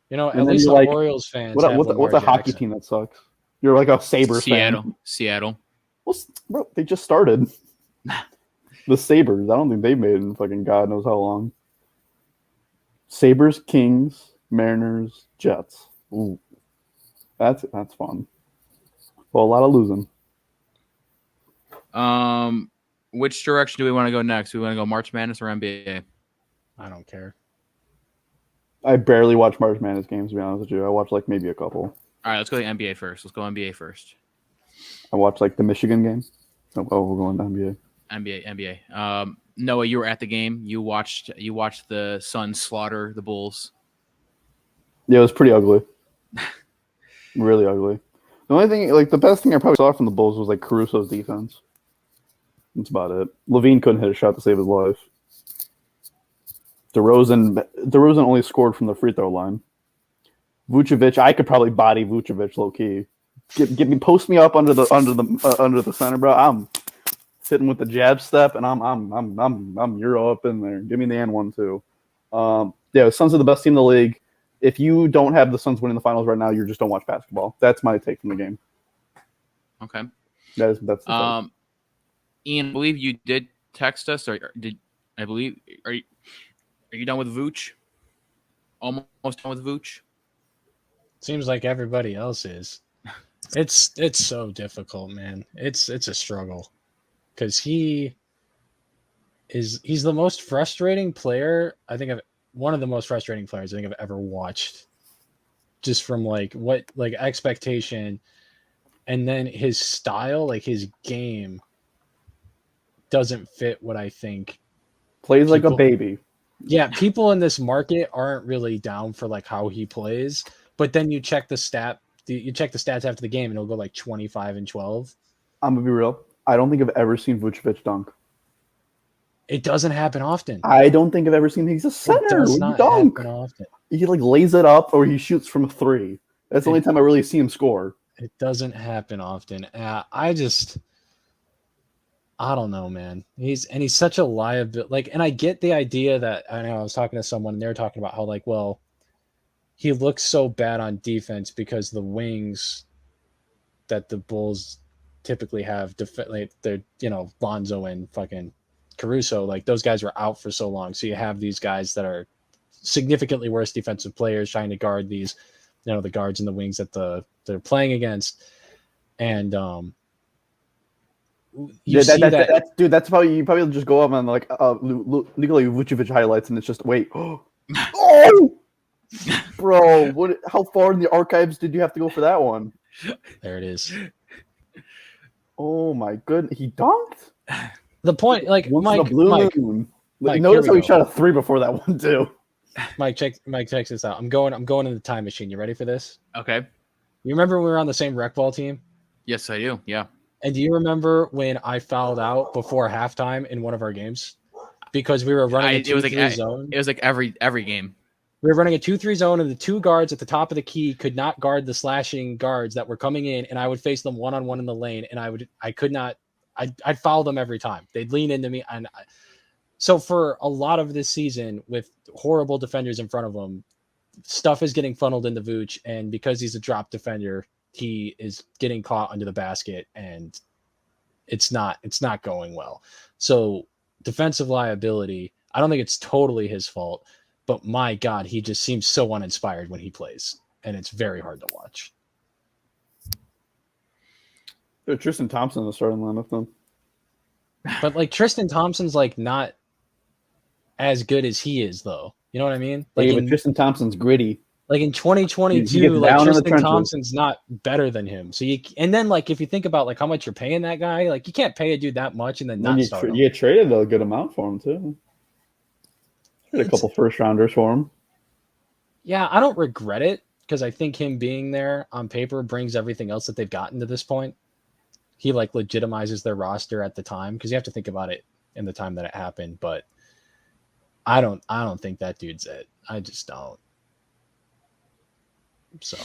You know, at least the Orioles fans. What's a hockey team that sucks? You're like a Sabres fan. Seattle. Well, bro, they just started. The Sabres. I don't think they've made it in fucking God knows how long. Sabres, Kings, Mariners, Jets. Ooh, that's fun. Well, a lot of losing. Which direction do we want to go next? Do we want to go March Madness or NBA? I don't care. I barely watch March Madness games, to be honest with you. I watch like maybe a couple. All right, let's go to NBA first. I watched like the Michigan game. Oh, we're going to NBA. NBA. Noah, you were at the game. You watched the Suns slaughter the Bulls. Yeah, it was pretty ugly. Really ugly. The only thing, like the best thing I probably saw from the Bulls was like Caruso's defense. That's about it. Levine couldn't hit a shot to save his life. DeRozan only scored from the free throw line. Vucevic, I could probably body Vucevic low key. Post me up under the center, bro. I'm sitting with the jab step, and I'm Euro up in there. Give me the and one too. Yeah, Suns are the best team in the league. If you don't have the Suns winning the finals right now, you just don't watch basketball. That's my take from the game. Okay. That's the Ian, I believe you did text us, or did I believe are you done with Vooch? Almost done with Vooch? Seems like everybody else is. It's so difficult, man. It's a struggle because he's the most frustrating player one of the most frustrating players I think I've ever watched. Just from expectation, and then his style, like his game, doesn't fit what I think. Plays like a baby. Yeah, people in this market aren't really down for like how he plays. But then you check the stats after the game, and it'll go like 25 and 12. I'm gonna be real. I don't think I've ever seen Vucevic dunk. It doesn't happen often. I don't think I've ever seen. He's a center. It does not happen often. He like lays it up, or he shoots from 3. That's the only time I really see him score. It doesn't happen often. I don't know, man. He's such a liability. And I get the idea that I was talking to someone, and they were talking about how he looks so bad on defense because the wings that the Bulls typically have, they're Lonzo and fucking Caruso, those guys were out for so long. So you have these guys that are significantly worse defensive players trying to guard these, the guards and the wings that they're playing against. And that's probably you probably just go up on Nikola Vucevic highlights, and it's just wait. Oh, bro, how far in the archives did you have to go for that one? There it is. Oh my goodness, he dunked. The point, Mike, notice how he shot a 3 before that one too. Mike, check this out. I'm going in the time machine. You ready for this? Okay. You remember when we were on the same rec ball team? Yes, I do. Yeah. And do you remember when I fouled out before halftime in one of our games because we were running a 2-3 zone? It was like every game. We were running a 2-3 zone, and the 2 guards at the top of the key could not guard the slashing guards that were coming in, and I would face them one-on-one in the lane, and I'd foul them every time. They'd lean into me. So for a lot of this season, with horrible defenders in front of him, stuff is getting funneled into Vooch, and because he's a drop defender, he is getting caught under the basket, and it's not going well. So defensive liability, I don't think it's totally his fault, but my God, he just seems so uninspired when he plays, and it's very hard to watch. Tristan Thompson in the starting lineup, then. But Tristan Thompson's not as good as he is, though. You know what I mean? But Tristan Thompson's gritty. In 2022, Tristan Thompson's not better than him. So if you think about how much you're paying that guy, you can't pay a dude that much and then not start him. You traded a good amount for him too. Traded a couple first rounders for him. Yeah, I don't regret it because I think him being there on paper brings everything else that they've gotten to this point. He legitimizes their roster at the time because you have to think about it in the time that it happened. But I don't think that dude's it. I just don't. So,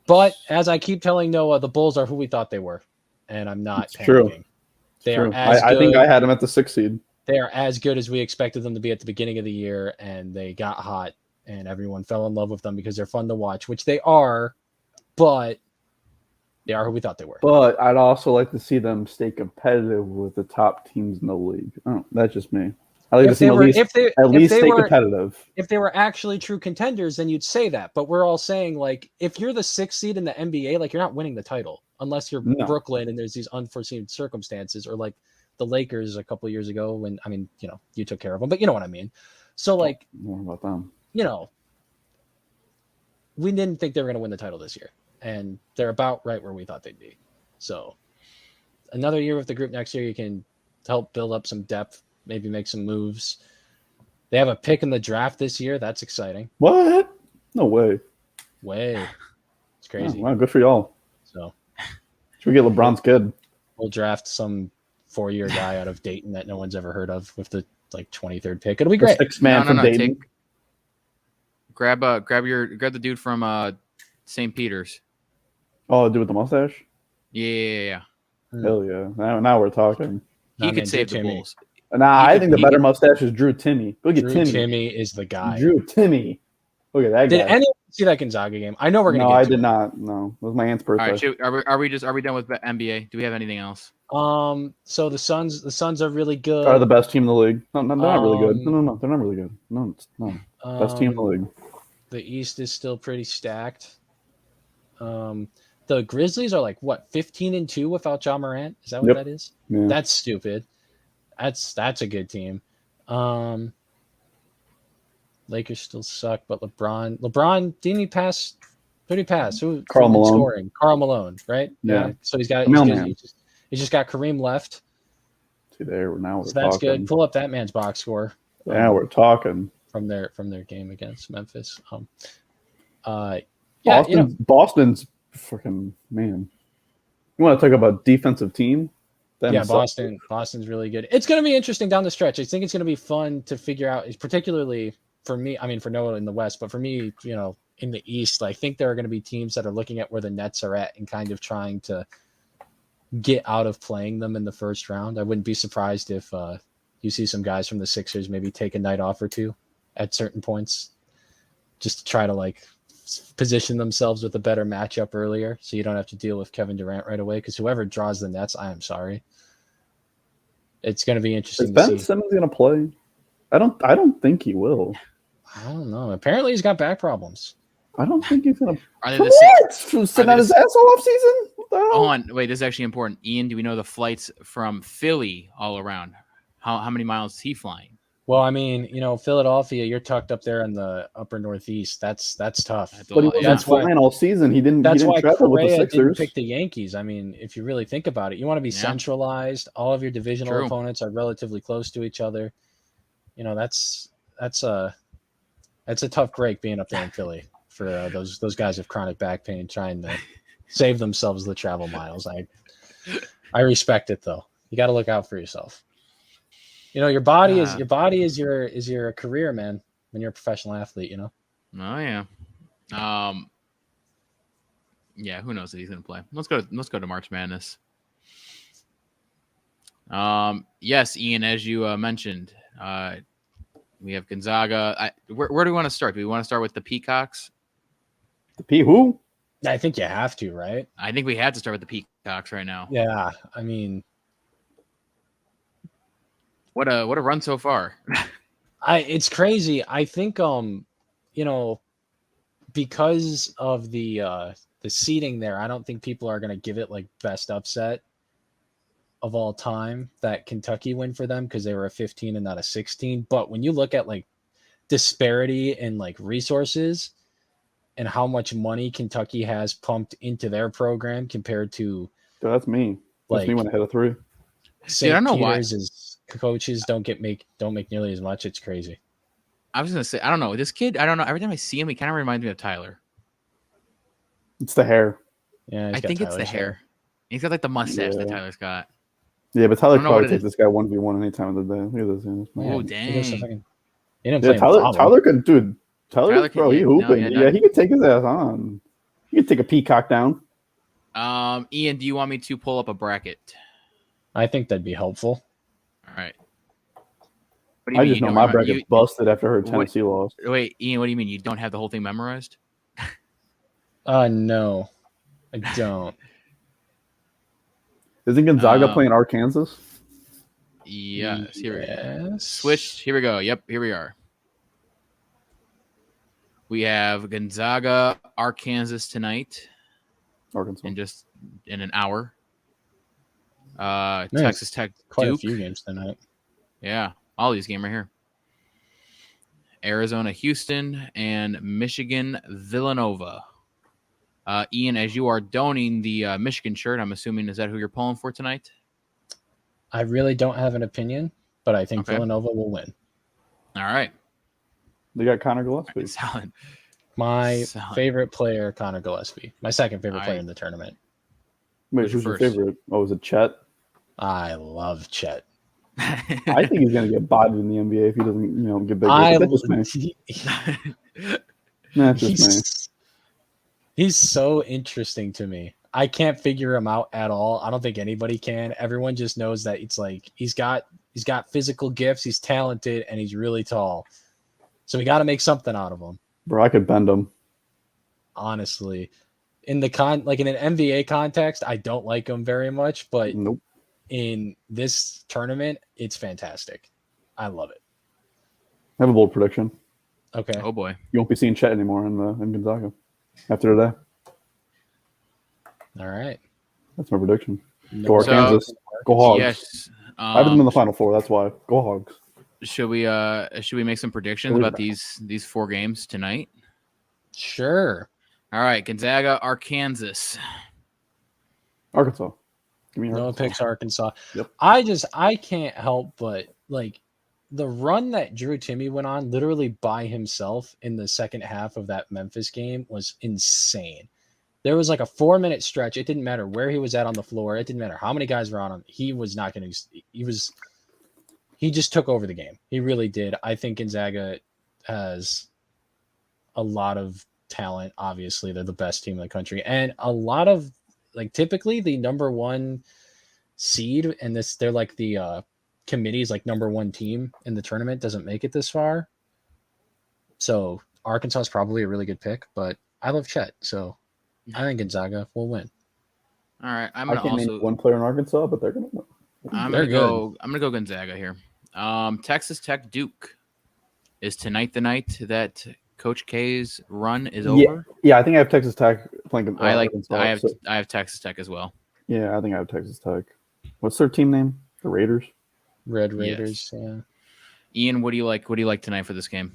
but as I keep telling Noah, the Bulls are who we thought they were, and I'm not panicking. True. They are as good. I think I had them at the 6th seed. They are as good as we expected them to be at the beginning of the year, and they got hot, and everyone fell in love with them because they're fun to watch, which they are, but they are who we thought they were. But I'd also like to see them stay competitive with the top teams in the league. Oh, that's just me. I like to see at least stay competitive. If they were actually true contenders, then you'd say that. But we're all saying, if you're the 6th seed in the NBA, you're not winning the title unless you're Brooklyn and there's these unforeseen circumstances, or the Lakers a couple of years ago when, you took care of them. But you know what I mean? So, more about them. We didn't think they were going to win the title this year. And they're about right where we thought they'd be. So, another year with the group next year, you can help build up some depth. Maybe make some moves. They have a pick in the draft this year. That's exciting. What? No way. It's crazy. Oh, wow, good for y'all. So, should we get LeBron's kid? We'll draft some 4-year guy out of Dayton that no one's ever heard of with the 23rd pick. It'll be great. The 6th man from Dayton. Grab the dude from St. Peter's. Oh, dude with the mustache? Yeah. Hell yeah. Now we're talking. He could save the Bulls. I think the better mustache is Drew Timme. Look at Timme. Timme is the guy. Drew Timme. Look at that guy. Did anyone see that Gonzaga game? I know we're going to No, I did not. No. It was my aunt's birthday. All right, are we done with NBA? Do we have anything else? So the Suns are really good. Are the best team in the league. No, they're not really good. No, they're not really good. No. Best team in the league. The East is still pretty stacked. The Grizzlies are 15-2 without Ja Morant. Is that what that is? Yeah. That's stupid. That's a good team. Lakers still suck, but LeBron didn't he pass? Who did he pass? Who? Karl Malone. Scoring. Karl Malone, right? Yeah. So he's got. He's just got Kareem left. See there. Now we're so that's talking. good. Pull up that man's box score. Yeah, we're talking from their game against Memphis. Boston's freaking man. You want to talk about defensive team? Boston's really good. It's going to be interesting down the stretch. I think it's going to be fun to figure out, particularly for me. I mean, for Noah in the West, but for me, in the East, I think there are going to be teams that are looking at where the Nets are at and kind of trying to get out of playing them in the first round. I wouldn't be surprised if you see some guys from the Sixers maybe take a night off or two at certain points, just to try to position themselves with a better matchup earlier, so you don't have to deal with Kevin Durant right away. Because whoever draws the Nets, I am sorry. It's going to be interesting. Is Ben Simmons going to play? I don't think he will. I don't know. Apparently, he's got back problems. I don't think he's going to. Are they the same? Sitting on his ass all off season? Hold on, wait. This is actually important. Ian, do we know the flights from Philly all around? How many miles is he flying? Well, I mean, Philadelphia, you're tucked up there in the upper Northeast. That's tough. But he wasn't flying all season. He didn't. That's why travel with the Correa Sixers. didn't pick the Yankees. I mean, if you really think about it, you want to be centralized. All of your divisional opponents are relatively close to each other. That's a tough break being up there in Philly for those guys with chronic back pain trying to save themselves the travel miles. I respect it though. You got to look out for yourself. Your body is your career, man. When you're a professional athlete, Oh yeah. Yeah. Who knows if he's gonna play? Let's go to March Madness. Yes, Ian, as you mentioned, we have Gonzaga. Where do we want to start? Do we want to start with the Peacocks? The who? I think you have to, right? I think we have to start with the Peacocks right now. Yeah, I mean. What a run so far. It's crazy. I think because of the seeding there, I don't think people are going to give it best upset of all time that Kentucky win for them because they were a 15 and not a 16. But when you look at disparity in resources and how much money Kentucky has pumped into their program compared to that's me. That's me when I hit a 3. St. I don't know why coaches don't make nearly as much. It's crazy. I was gonna say I don't know this kid. I don't know. Every time I see him, he kind of reminds me of Tyler. It's the hair. Yeah, I think it's the hair. He's got the mustache that Tyler's got. Yeah, but Tyler probably takes this guy 1v1 any time of the day. Look at this. Oh dang! Tyler could, dude. Tyler bro, he hooping. Yeah, he could take his ass on. He could take a Peacock down. Ian, do you want me to pull up a bracket? I think that'd be helpful. All right. I just know my bracket's busted after her Tennessee loss. Wait, Ian, what do you mean? You don't have the whole thing memorized? No, I don't. Isn't Gonzaga playing Arkansas? Yes. Switched. Here we go. Yep, here we are. We have Gonzaga, Arkansas tonight. Arkansas. In an hour. Nice. Texas Tech, quite Duke. A few games tonight. Yeah, all these games right here. Arizona, Houston, and Michigan, Villanova. Ian, as you are donning the Michigan shirt, I'm assuming is that who you're pulling for tonight? I really don't have an opinion, but I think Villanova will win. All right. They got Connor Gillespie. Right, solid. My favorite player, Connor Gillespie. My second favorite player in the tournament. Wait, who's your favorite? Oh, was it Chet? I love Chet. I think he's going to get bodied in the NBA if he doesn't, get bigger. That's just me. That's just me. He's so interesting to me. I can't figure him out at all. I don't think anybody can. Everyone just knows that it's like he's got physical gifts, he's talented, and he's really tall. So we got to make something out of him. Bro, I could bend him. Honestly, in an NBA context, I don't like him very much, but nope. In this tournament, it's fantastic. I love it. I have a bold prediction. Okay. Oh boy, you won't be seeing Chet anymore in Gonzaga after today. All right. That's my prediction. Go Arkansas. Go Hogs. Yes. I have them in the Final Four. That's why. Go Hogs. Should we make some predictions about these 4 games tonight? Sure. All right, Gonzaga, Arkansas. Arkansas. Give me Arkansas. No picks Arkansas. Yep. I can't help but like the run that Drew Timme went on literally by himself in the second half of that Memphis game was insane. There was like a 4-minute stretch. It didn't matter where he was at on the floor. It didn't matter how many guys were on him. He was not going to. He just took over the game. He really did. I think Gonzaga has a lot of talent. Obviously, they're the best team in the country, and a lot of typically the number 1 seed, and they're like the committee's number 1 team in the tournament doesn't make it this far. So Arkansas is probably a really good pick, but I love Chet, so I think Gonzaga will win. All right, I can't name one player in Arkansas, but they're gonna win. I'm gonna go Gonzaga here. Texas Tech Duke is tonight the night that Coach K's run is over. Yeah, I think I have Texas Tech playing. I have Texas Tech as well. Yeah, I think I have Texas Tech. What's their team name? The Raiders. Red Raiders. Yes. Yeah. Ian, what do you like? What do you like tonight for this game?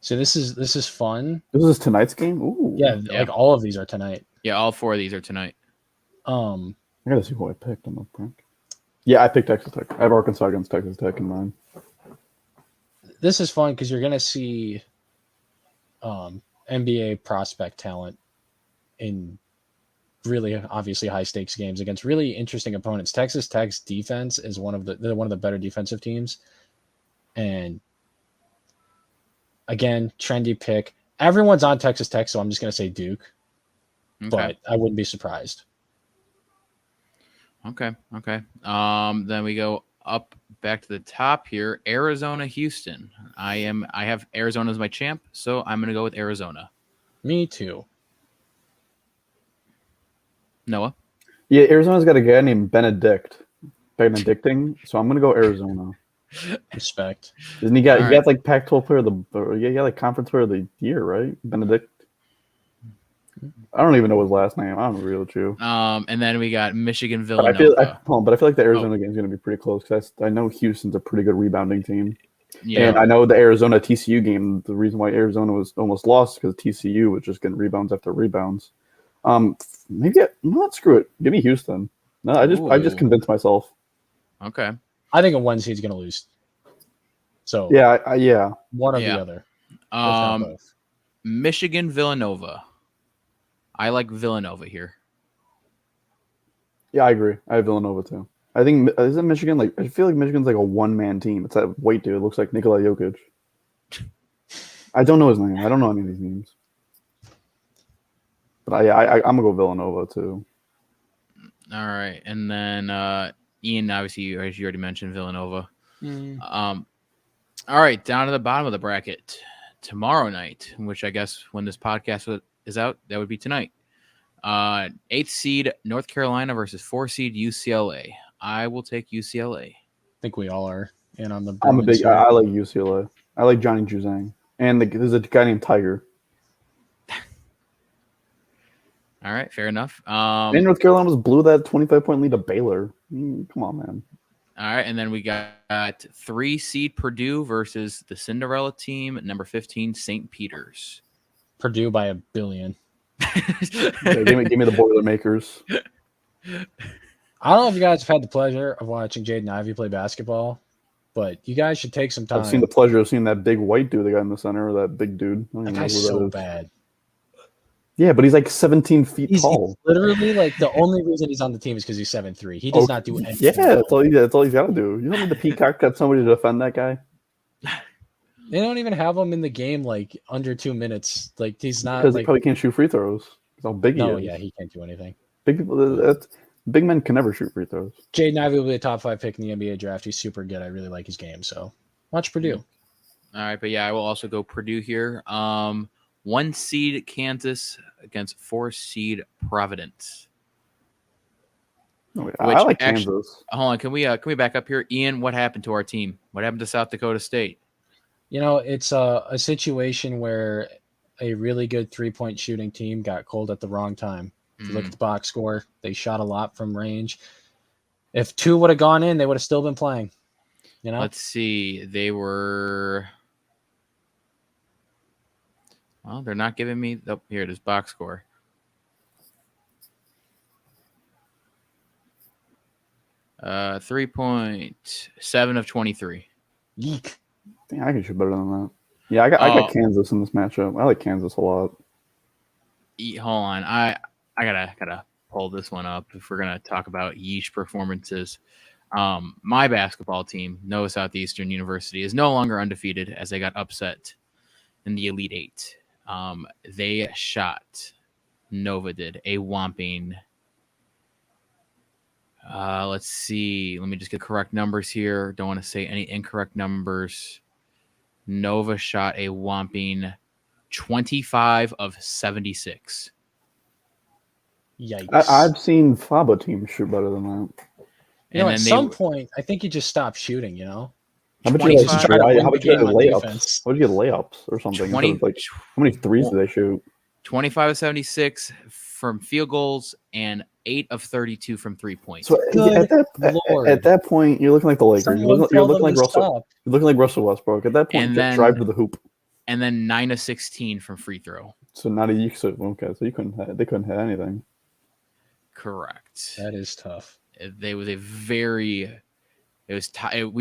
So this is fun. This is tonight's game. Ooh. Yeah, like all of these are tonight. Yeah, all 4 of these are tonight. I gotta see who I picked. I'm a prank. Yeah, I picked Texas Tech. I have Arkansas against Texas Tech in mind. This is fun because you're gonna see NBA prospect talent in really obviously high stakes games against really interesting opponents. Texas Tech's defense is one of the better defensive teams, and again, trendy pick. Everyone's on Texas Tech, so I'm just gonna say Duke, but I wouldn't be surprised. Okay. Then we go up back to the top here. Arizona, Houston. I have Arizona as my champ, so I'm gonna go with Arizona. Me too. Noah? Yeah, Arizona's got a guy named Benedicting, so I'm gonna go Arizona. Respect. Isn't he got like Pac-12 player of conference player of the year, right? Benedict. I don't even know his last name. I'm real with you. And then we got Michigan, Villanova. But I feel like the Arizona game is going to be pretty close because I know Houston's a pretty good rebounding team. Yeah. And I know the Arizona TCU game, the reason why Arizona was almost lost because TCU was just getting rebounds after rebounds. Screw it. Give me Houston. No, I just convinced myself. Okay. I think a 1 seed's going to lose. So yeah. One or the other. Michigan, Villanova. I like Villanova here. Yeah, I agree. I have Villanova too. I think isn't Michigan I feel like Michigan's like a 1-man team. It's that white dude. It looks like Nikola Jokic. I don't know his name. I don't know any of these names. But I'm gonna go Villanova too. All right, and then Ian, obviously, you already mentioned Villanova. All right, down to the bottom of the bracket tomorrow night, which I guess when this podcast is out, that would be tonight. 8th seed North Carolina versus 4 seed UCLA. I will take UCLA. I think we all are. And on the I like UCLA. I like Johnny Juzang. And there's a guy named Tiger. All right, fair enough. And North Carolina blew that 25-point lead to Baylor. Come on, man. All right, and then we got 3 seed Purdue versus the Cinderella team, number 15 St. Peter's. Purdue by 1 billion. Give me the Boilermakers. I don't know if you guys have had the pleasure of watching Jaden Ivey play basketball, but you guys should take some time. I've seen the pleasure of seeing that big white dude they got in the center, or that big dude. That guy's so bad. Yeah, but he's like 17 feet tall. He's literally like the only reason he's on the team is because he's 7'3". He does not do anything. Yeah, that's all he's got to do. You don't need the Peacock got somebody to defend that guy. They don't even have him in the game like under 2 minutes. Like he's not because like, he probably can't shoot free throws. That's how big he is. Yeah, he can't do anything. Big men can never shoot free throws. Jaden Ivey will be a top 5 pick in the NBA draft. He's super good. I really like his game. So watch Purdue. All right, but yeah, I will also go Purdue here. 1 seed Kansas against 4 seed Providence. I like Kansas. Hold on, can we back up here, Ian? What happened to our team? What happened to South Dakota State? It's a situation where a really good 3-point shooting team got cold at the wrong time. If you look at the box score, they shot a lot from range. If 2 would have gone in, they would have still been playing. Let's see. They were. Well, they're not giving me. Oh, here it is. Box score. Uh, 3.7 of 23. Yeek. Dang, I can shoot better than that. Yeah, I got Kansas in this matchup. I like Kansas a lot. Hold on. I gotta pull this one up if we're gonna talk about yeesh performances. My basketball team, Nova Southeastern University, is no longer undefeated as they got upset in the Elite Eight. They shot, Nova did, a whopping. Let's see. Let me just get correct numbers here. Don't want to say any incorrect numbers. Nova shot a whopping 25 of 76. Yikes. I've seen FABA teams shoot better than that. At some point, I think you just stop shooting, How about you get layups? How would you get layups or something? How many threes do they shoot? 25 of 76 from field goals and 8 of 32 from 3 points. So at that point, you're looking like the Lakers. You're looking like Russell. You're looking like Russell Westbrook. At that point, just drive to the hoop. And then 9 of 16 from free throw. So not a okay. So they couldn't hit anything. Correct. That is tough. We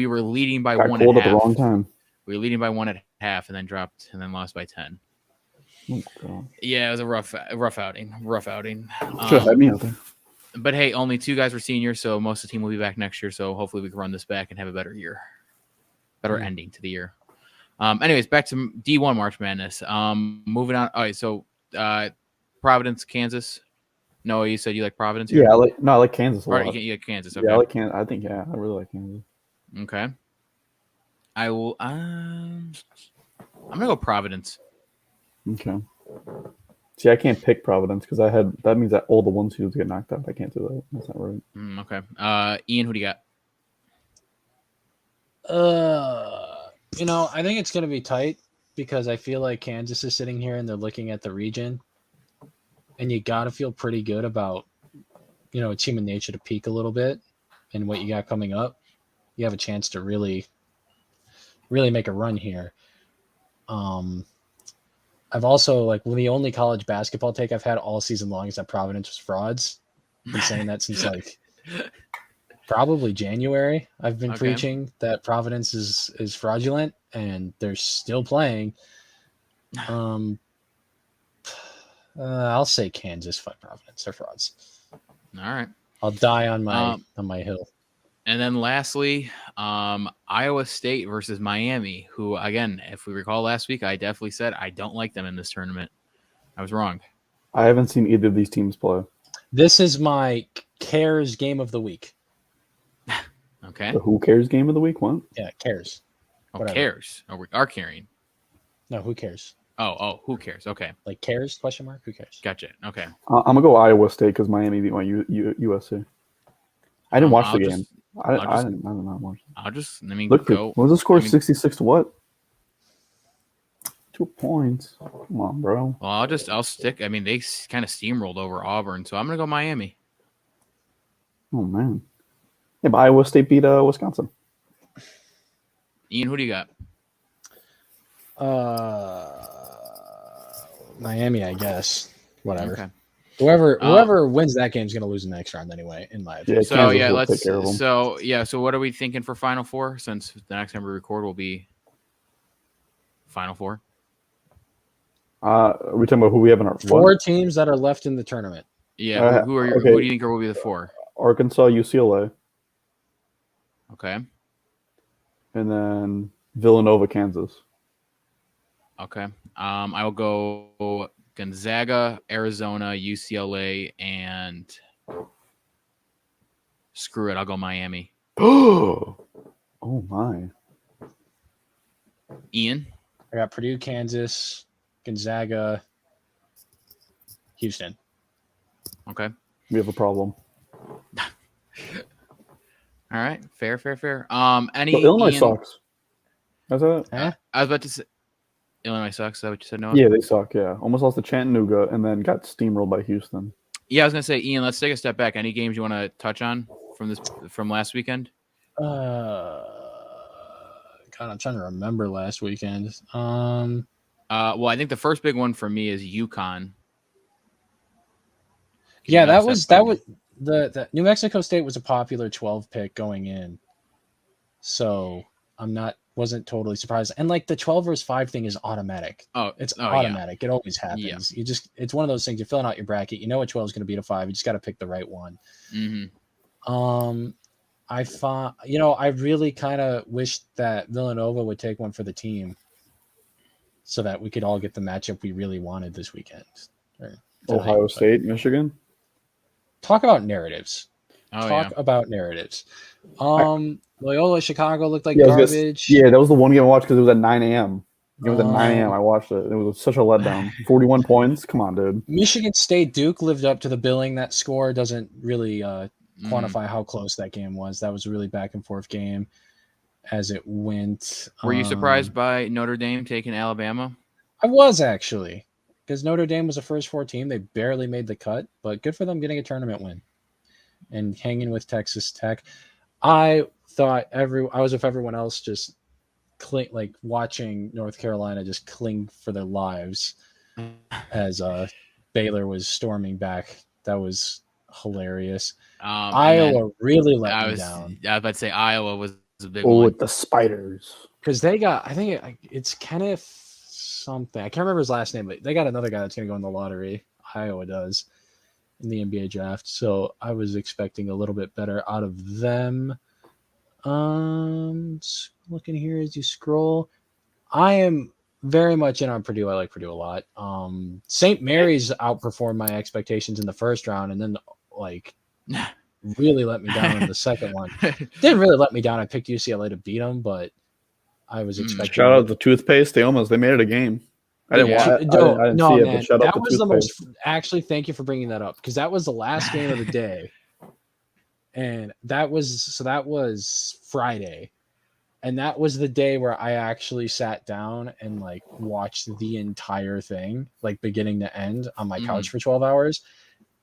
were leading by 1 cold at the wrong time. We were leading by 1 at half and then dropped and then lost by 10. Oh, God. Yeah, it was a rough outing. Should have had me out there. But hey, only 2 guys were seniors, so most of the team will be back next year. So hopefully we can run this back and have a better year, ending to the year. Anyways, back to D1 March Madness. Moving on. All right, so Providence, Kansas. No, you said you like Providence here? Yeah, I like Kansas a lot. Right, you like Kansas. Okay. Yeah, I like Kansas. I really like Kansas. Okay. I will. I'm gonna go Providence. Okay. See, I can't pick Providence because that means that all the 1 seeds get knocked out. I can't do that. That's not right. Okay. Ian, who do you got? I think it's going to be tight because I feel like Kansas is sitting here and they're looking at the region, and you got to feel pretty good about, it's human nature to peak a little bit and what you got coming up. You have a chance to really, really make a run here. I've also the only college basketball take I've had all season long is that Providence was frauds. I've been saying that since probably January. I've been preaching that Providence is fraudulent and they're still playing. I'll say Kansas fight Providence. They're frauds. All right. I'll die on my hill. And then lastly, Iowa State versus Miami, who, again, if we recall last week, I definitely said I don't like them in this tournament. I was wrong. I haven't seen either of these teams play. This is my cares game of the week. Okay. The who cares game of the week? What? Yeah, cares. Oh, cares. Oh, we are caring. No, who cares? Oh, who cares? Okay. Like cares? Question mark? Who cares? Gotcha. Okay. I'm gonna go Iowa State because Miami beat my USC. I didn't watch the game. I did not watch it. Look, go. What was the score? 66 to what? 2 points. Come on, bro. Well, I'll stick. They kind of steamrolled over Auburn, so I'm gonna go Miami. Oh man. Yeah, but Iowa State beat Wisconsin. Ian, who do you got? Miami, I guess. Whatever. Okay. Whoever wins that game is going to lose the next round anyway, in my opinion. So what are we thinking for Final Four? Since the next time we record will be Final Four. Are we talking about who we have in our four teams that are left in the tournament? Yeah. Who do you think will be the four? Arkansas, UCLA. Okay. And then Villanova, Kansas. Okay. I will go Gonzaga, Arizona, UCLA, and screw it. I'll go Miami. Oh my. Ian? I got Purdue, Kansas, Gonzaga, Houston. Okay. We have a problem. All right. Fair. Illinois sucks. That's it. I was about to say Illinois sucks. Is that what you said, Noah? Yeah, they suck. Yeah, almost lost to Chattanooga and then got steamrolled by Houston. Yeah, I was gonna say, Ian. Let's take a step back. Any games you want to touch on from last weekend? God, I'm trying to remember last weekend. Well, I think the first big one for me is UConn. Yeah, that was the New Mexico State was a popular 12 pick going in, so wasn't totally surprised. And like the 12 versus 5 thing is automatic. It's automatic. Yeah. It always happens. Yeah. It's one of those things. You're filling out your bracket. You know a 12 is going to beat a 5. You just got to pick the right one. Mm-hmm. I really kind of wished that Villanova would take one for the team, so that we could all get the matchup we really wanted this weekend. Ohio State, Michigan. Talk about narratives. About narratives. Loyola Chicago looked like garbage. That was the one game I watched because it was at 9 a.m. It was at 9 a.m. I watched it. It was such a letdown. 41 points. Come on, dude. Michigan State Duke lived up to the billing. That score doesn't really quantify how close that game was. That was a really back and forth game as it went. Were you surprised by Notre Dame taking Alabama? I was, actually, because Notre Dame was a first 4 team. They barely made the cut, but good for them getting a tournament win and hanging with Texas Tech. I thought I was with everyone else just watching North Carolina just cling for their lives as Baylor was storming back. That was hilarious. Iowa really let me down. I was about to say Iowa was a big one. With the Spiders. Because they got, I think it's Kenneth something. I can't remember his last name, but they got another guy that's going to go in the lottery. Iowa does in the NBA draft. So I was expecting a little bit better out of them. Looking here as you scroll, I am very much in on Purdue. I like Purdue a lot. St. Mary's outperformed my expectations in the first round, and then really let me down in the second one. Didn't really let me down. I picked UCLA to beat them, but I was expecting. Shout out the toothpaste. They made it a game. I didn't watch. I didn't see it, but shout out that was the most. Actually, thank you for bringing that up, because that was the last game of the day, and that was Friday, and that was the day where I actually sat down and watched the entire thing, beginning to end, on my couch for 12 hours.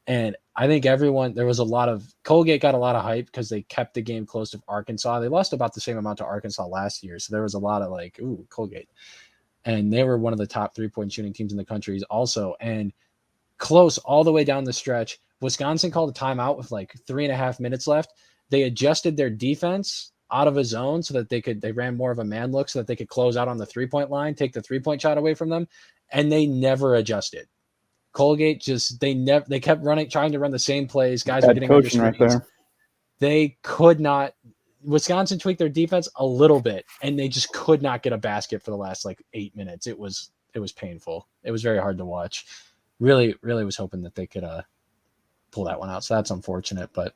And I think Colgate got a lot of hype because they kept the game close to Arkansas. They lost about the same amount to Arkansas last year, so there was a lot of Colgate. And they were one of the top 3-point shooting teams in the country also. And close all the way down the stretch. Wisconsin called a timeout with 3.5 minutes left. They adjusted their defense out of a zone so that they ran more of a man look so that they could close out on the 3-point line, take the 3-point shot away from them. And they never adjusted. Colgate they kept trying to run the same plays. Guys were getting under screens. Right there. They could not. Wisconsin tweaked their defense a little bit, and they just could not get a basket for the last 8 minutes. It was painful. It was very hard to watch. Really, really was hoping that they could pull that one out. So that's unfortunate, but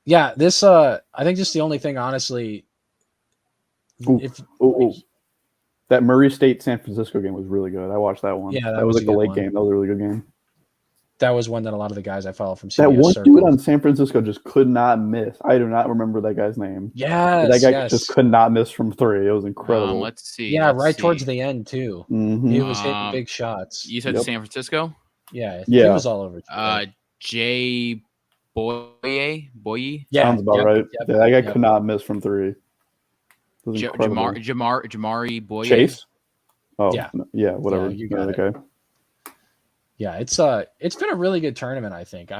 yeah, this I think just the only thing, honestly. That Murray State San Francisco game was really good. I watched that one. Yeah, that was the late game. That was a really good game. That was one that a lot of the guys I follow from CBS that one dude on San Francisco just could not miss. I do not remember that guy's name. Yeah, that guy just could not miss from 3. It was incredible. Let's see. Yeah, towards the end too. Mm-hmm. He was hitting big shots. You said San Francisco? Yeah, he was all over. Jay Boye. Yeah, sounds about right. Yep, yeah, that guy could not miss from 3. Jamari Boye. Chase. Oh yeah, whatever. Yeah, you got it. Okay. Yeah, it's been a really good tournament. I think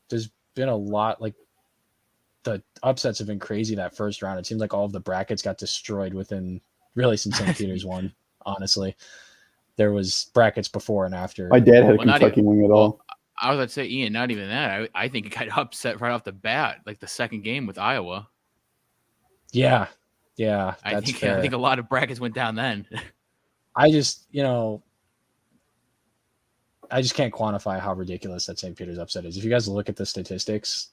there's been a lot, the upsets have been crazy that first round. It seems like all of the brackets got destroyed since St. Peter's won. honestly. There was brackets before and after. My dad had a Kentucky wing at all. I was about to say, Ian, not even that. I think it got upset right off the bat, like the second game with Iowa. Yeah, I think a lot of brackets went down then. I just can't quantify how ridiculous that St. Peter's upset is. If you guys look at the statistics,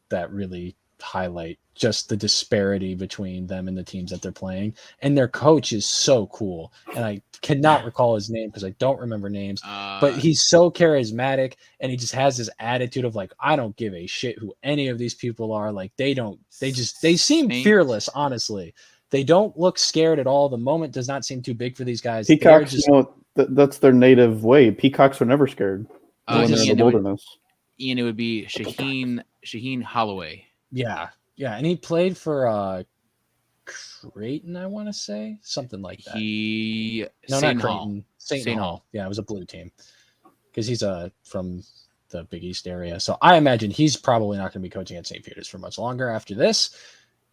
that really highlight just the disparity between them and the teams that they're playing. And their coach is so cool. And I cannot recall his name because I don't remember names, but he's so charismatic and he just has this attitude of like, I don't give a shit who any of these people are. Like they seem fearless, honestly. They don't look scared at all. The moment does not seem too big for these guys. Peacocks, that's their native way. Peacocks are never scared. In the wilderness. Ian, it would be Shaheen Holloway. Yeah. And he played for Creighton, I want to say. Something like that. Not Creighton. St. Hall. Yeah, it was a blue team. Because he's from the Big East area. So I imagine he's probably not going to be coaching at St. Peter's for much longer after this.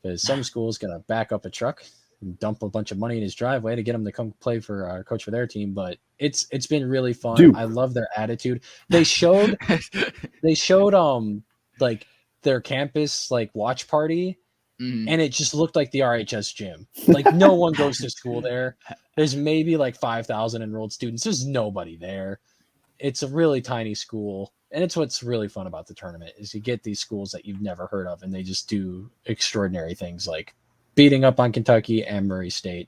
Because some school's going to back up a truck and dump a bunch of money in his driveway to get him to come play for coach for their team. But it's been really fun. Dude. I love their attitude. They showed like their campus like watch party, and it just looked like the RHS gym. Like no one goes to school there. There's maybe like 5,000 enrolled students. There's nobody there. It's a really tiny school. And it's what's really fun about the tournament is you get these schools that you've never heard of, and they just do extraordinary things like beating up on Kentucky and Murray State.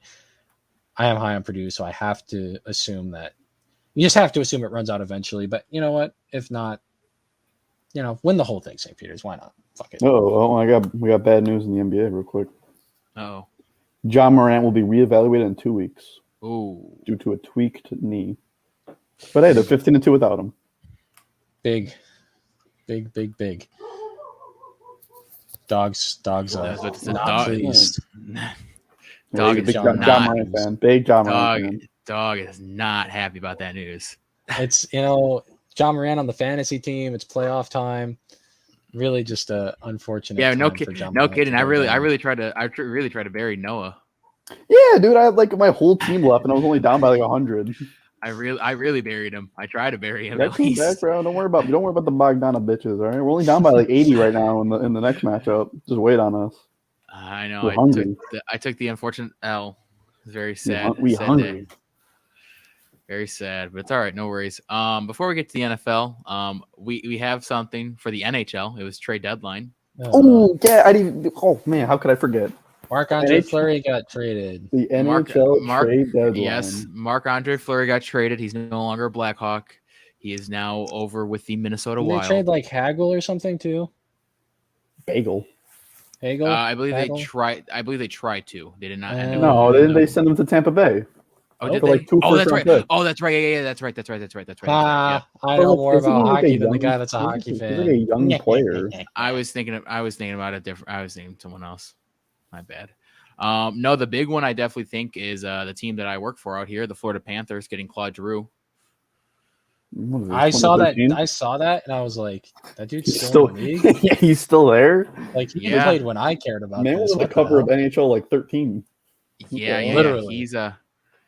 I am high on Purdue, so I have to assume that you just have to assume it runs out eventually. But you know what? If not, win the whole thing, St. Peter's. Why not? Fuck it. We got bad news in the NBA real quick. Oh. John Morant will be reevaluated in 2 weeks. Ooh. Due to a tweaked knee. But hey, they're 15-2 without him. Big. Dogs not pleased. Dog is big John Morant fan. Big John Morant fan. Dog is not happy about that news. It's John Morant on the fantasy team. It's playoff time. Really, just a unfortunate. Yeah, no kidding. I really tried to bury Noah. Yeah, dude. I had like my whole team left, and I was only down by like 100. I really buried him. I tried to bury him. Back, bro. Don't worry about the Bogdana bitches. All right, we're only down by like 80 right now in the next matchup. Just wait on us. I know. I took the unfortunate L. Very sad. We hungry. Very sad, but it's all right. No worries. Before we get to the NFL, we have something for the NHL. It was trade deadline. Oh yeah, oh man, how could I forget? Marc-Andre Fleury got traded. The NHL trade deadline. Yes, Marc-Andre Fleury got traded. He's no longer a Blackhawk. He is now over with the Minnesota Wild. They trade like Hagel or something too. Hagel. I believe they tried to. They did not. No, didn't they send him to Tampa Bay? Oh, did they? That's right. Picks. Oh, that's right. Yeah, that's right. I know more about hockey than the guy that's a hockey fan. He's like a young player. I was thinking about it different. I was thinking someone else. My bad. No, the big one I definitely think is the team that I work for out here, the Florida Panthers, getting Claude Giroux. I saw that, and I was like, "That dude's still in the league." Yeah, he's still there. Like he played when I cared about. Man was on the cover of NHL like 13. Yeah, literally. He's I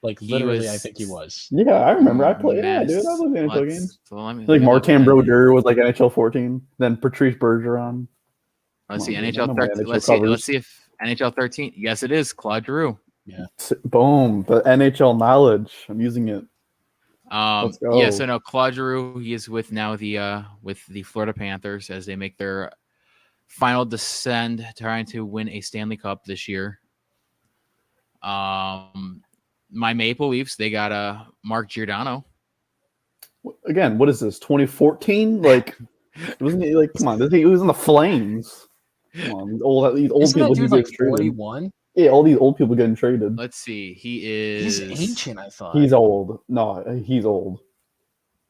think he was. Yeah, I remember. I played. Yeah, dude, I was in NHL games. So like Martin Brodeur was like NHL 14. Then Patrice Bergeron. Let's see NHL 13. Let's see if NHL 13. Yes, it is Claude Giroux. Yeah. Boom. The NHL knowledge. I'm using it. Let's go. Yeah. So no, Claude Giroux. He is with the Florida Panthers as they make their final descend, trying to win a Stanley Cup this year. My Maple Leafs. They got Mark Giordano. Again, what is this? 2014? Like, wasn't he like? Come on, he was in the Flames. Come on, these old people getting like 41. Yeah, all these old people getting traded. Let's see. He's ancient, I thought. He's old. No, he's old.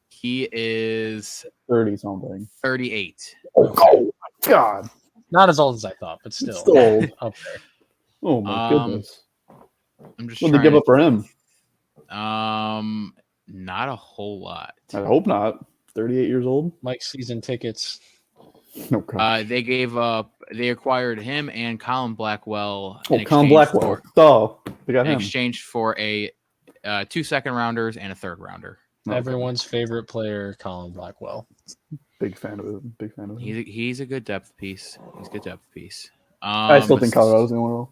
He is 30 something. 38. Oh my God. Not as old as I thought, but still old. Up there. Oh my goodness. I'm just what did they give up for him? Not a whole lot. I hope not. 38 years old. Mike's season tickets. Okay. They acquired him and Colin Blackwell. Colin Blackwell. They got him. In exchange for a 2 second-rounders and a third-rounder. Everyone's favorite player, Colin Blackwell. Big fan of it. Big fan of it. He's a good depth piece. He's a good depth piece. I still think Colorado's going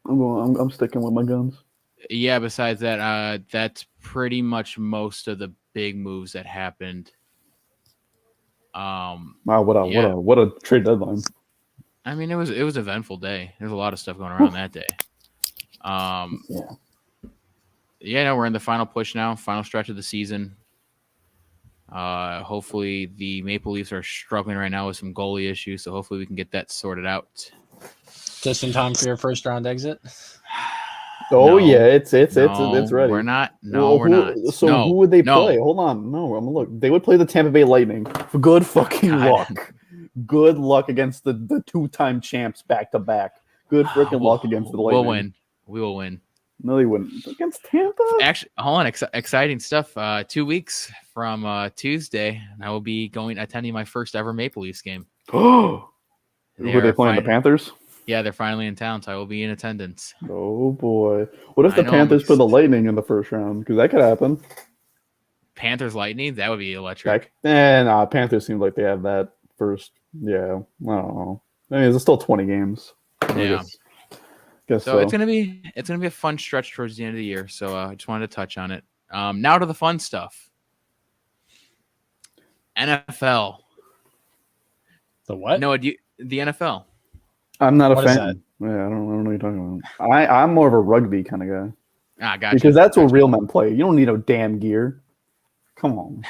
well. I'm sticking with my guns. Yeah, besides that, that's pretty much most of the big moves that happened. Wow, what a trade deadline. I mean, it was an eventful day. There's a lot of stuff going around that day. No, we're in the final push now, final stretch of the season. Hopefully the Maple Leafs are struggling right now with some goalie issues, so hopefully we can get that sorted out. Just in time for your first round exit? Oh, yeah, it's ready. We're not. We're not. So who would they play? Hold on. No, I'm going to look. They would play the Tampa Bay Lightning. Good fucking luck. Good luck against the two-time champs back-to-back. Good freaking luck against the Lightning. We'll win. We will win. No, they wouldn't. Against Tampa? Actually, hold on. Exciting stuff. 2 weeks from Tuesday, I will be attending my first ever Maple Leafs game. Oh, were they playing the Panthers? Yeah, they're finally in town, so I will be in attendance. Oh, boy. What if the Panthers play the Lightning in the first round? Because that could happen. Panthers Lightning? That would be electric. Panthers seem like they have that first. Yeah, I don't know. I mean, it's still 20 games. Yeah. Guess so it's gonna be a fun stretch towards the end of the year. So I just wanted to touch on it. Now to the fun stuff. NFL. The what? No, the NFL. I'm not a fan. Yeah, I don't know what you're talking about. I'm more of a rugby kind of guy. Gotcha. Because that's what real men play. You don't need no damn gear. Come on.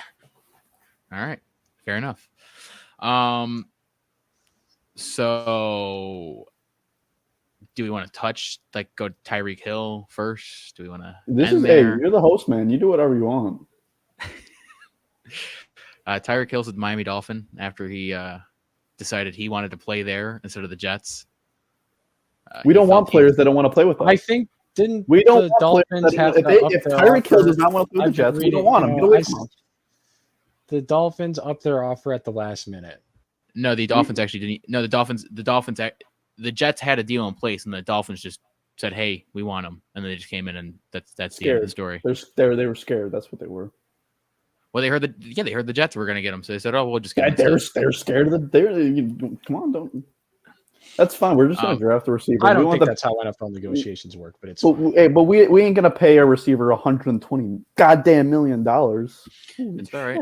All right. Fair enough. So do we want to touch, go Tyreek Hill first? Do we want to? You're the host, man. You do whatever you want. Tyreek Hill's with Miami Dolphin after he decided he wanted to play there instead of the Jets. We don't want players that don't want to play with us. I think we don't the Dolphins have if Tyreek Hill does not want to play with the Jets, we don't want him. Get away from us. The Dolphins upped their offer at the last minute. No, the Dolphins actually didn't. No, the Jets had a deal in place, and the Dolphins just said, "Hey, we want him," and then they just came in, and that's the end of the story. They were scared. That's what they were. Well, they heard the Jets were going to get him, so they said, "Oh, we'll just get him." They're scared of come on, don't. That's fine. We're just going to draft the receiver. I don't think that's how NFL negotiations work, but it's. But we ain't going to pay our receiver $120 goddamn million. It's all right.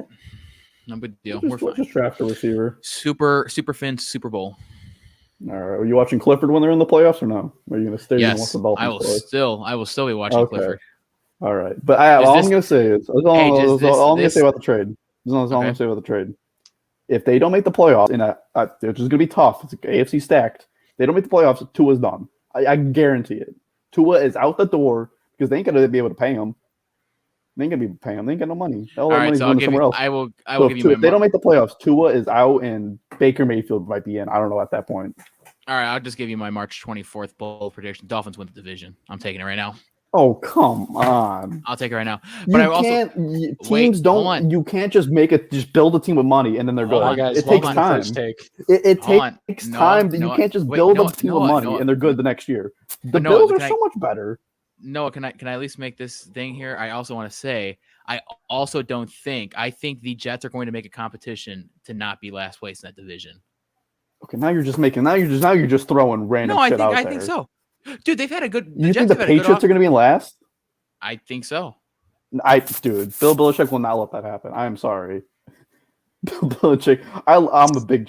No big deal. We're fine. Just draft a receiver. Super Fins Super Bowl. All right. Are you watching Clifford when they're in the playoffs or no? Are you going to stay? Yes, I will still be watching Clifford. All right, but all I'm going to say is all I'm going to say about the trade. That's all I'm going to say about the trade. If they don't make the playoffs, which is going to be tough. It's AFC stacked. They don't make the playoffs. Tua's done. I guarantee it. Tua is out the door because they ain't going to be able to pay him. They ain't going to be paying him. They ain't got no money. All that money's going somewhere else. I will give you. If they don't make the playoffs, Tua is out, and Baker Mayfield might be in. I don't know at that point. All right, I'll just give you my March 24th bowl prediction. Dolphins win the division. I'm taking it right now. Oh, come on. I'll take it right now. But You can't just build a team with money and then they're good. Guys, it takes time. It takes time. You can't just build a team with money and they're good the next year. The Bills are so much better. Noah, can I at least make this thing here? I also want to say I think the Jets are going to make a competition to not be last place in that division. Okay, now you're just throwing random shit out there. I think so. Dude, they've had a good. You think the Patriots are going to be in last? I think so. Bill Belichick will not let that happen. I am sorry. Bill Belichick. I'm a big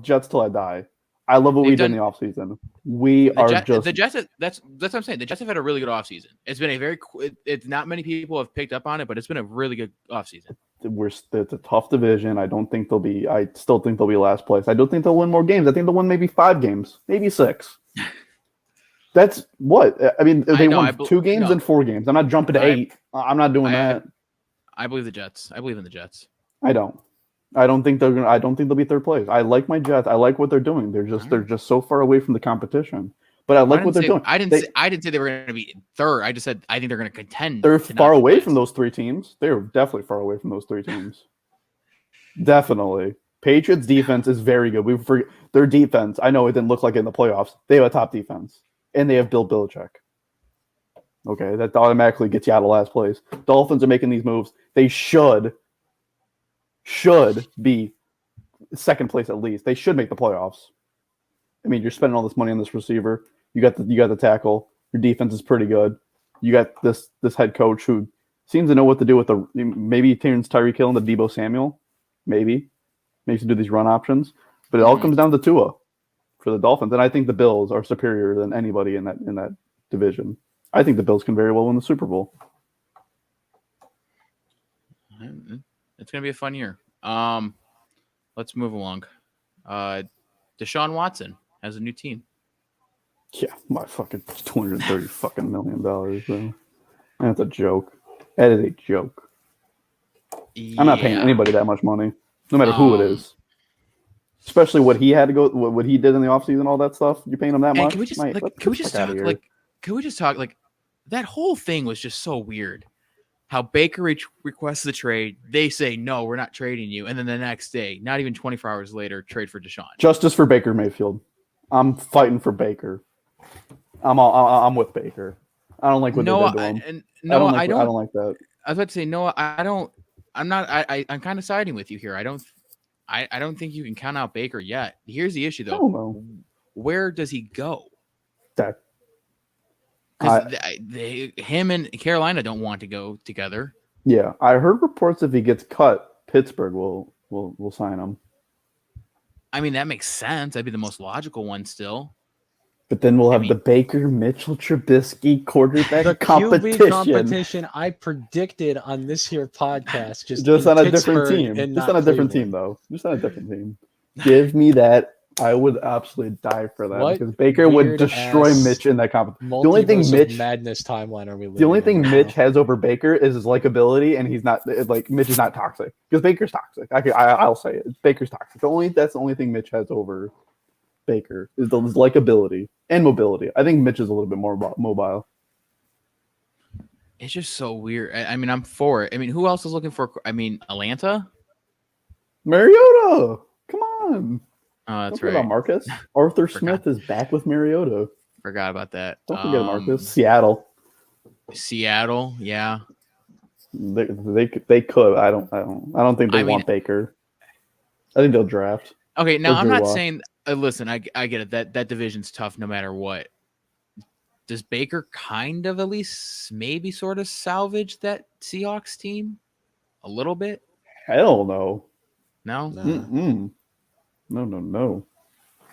Jets till I die. I love what we did in the offseason. The Jets. That's what I'm saying. The Jets have had a really good offseason. It's been it's not many people have picked up on it, but it's been a really good offseason. It's a tough division. I still think they'll be last place. I don't think they'll win more games. I think they'll win maybe 5 games, maybe 6. That's what I mean. They won 2 games and 4 games. I'm not jumping to 8. I'm not doing that. I believe the Jets. I believe in the Jets. I don't think they're gonna. I don't think they'll be 3rd place. I like my Jets. I like what they're doing. They're just so far away from the competition. But I like what they're doing. I didn't say they were going to be 3rd. I just said I think they're going to contend. They're far away from those 3 teams. They're definitely far away from those 3 teams. Definitely. Patriots defense is very good. We forget their defense. I know it didn't look like it in the playoffs. They have a top defense. And they have Bill Belichick. Okay, that automatically gets you out of last place. Dolphins are making these moves. They should be second place at least. They should make the playoffs. I mean, you're spending all this money on this receiver. You got the tackle. Your defense is pretty good. You got this head coach who seems to know what to do with maybe he turns Tyreek Hill into Deebo Samuel. Maybe to do these run options. But it all comes down to Tua for the Dolphins. And I think the Bills are superior than anybody in that division. I think the Bills can very well win the Super Bowl. It's going to be a fun year. Let's move along. Deshaun Watson has a new team. Yeah, my fucking $230 fucking million, bro. That's a joke. That is a joke. Yeah. I'm not paying anybody that much money, no matter who it is. Especially what he had to go, what he did in the offseason, all that stuff. You're paying him that much? Can we just talk that whole thing was just so weird. How Baker requests the trade, they say no, we're not trading you, and then the next day, not even 24 hours later, trade for Deshaun. Justice for Baker Mayfield. I'm fighting for Baker. I'm with Baker. I don't like what they did to him. I don't like that. I was about to say no. I don't. I'm not. I'm kind of siding with you here. I don't think you can count out Baker yet. Here's the issue, though. Where does he go? That. Because him and Carolina don't want to go together. Yeah, I heard reports if he gets cut, Pittsburgh will sign him. I mean, that makes sense. That'd be the most logical one still. But then we'll have the Baker Mitchell Trubisky quarterback the competition. QB competition I predicted on this here podcast. Just on a different team. Just on a different team, though. Just on a different team. Give me that. I would absolutely die for that because Baker would destroy Mitch in that competition. The only thing madness timeline are we living? The only thing Mitch has over Baker is his likability, and he's not like Mitch is not toxic because Baker's toxic. I'll say it. Baker's toxic. That's the only thing Mitch has over Baker is his likability and mobility. I think Mitch is a little bit more mobile. It's just so weird. I mean, I'm for it. I mean, who else is looking for? I mean, Atlanta, Mariota. Come on. That's Don't right. About Marcus. Arthur Smith is back with Mariota. Forgot about that. Don't forget Marcus. Seattle, yeah. They could. I don't think they want Baker. I think they'll draft. Okay, now I'm not saying. Listen, I get it. That division's tough no matter what. Does Baker kind of at least maybe sort of salvage that Seahawks team a little bit? Hell no. No. No.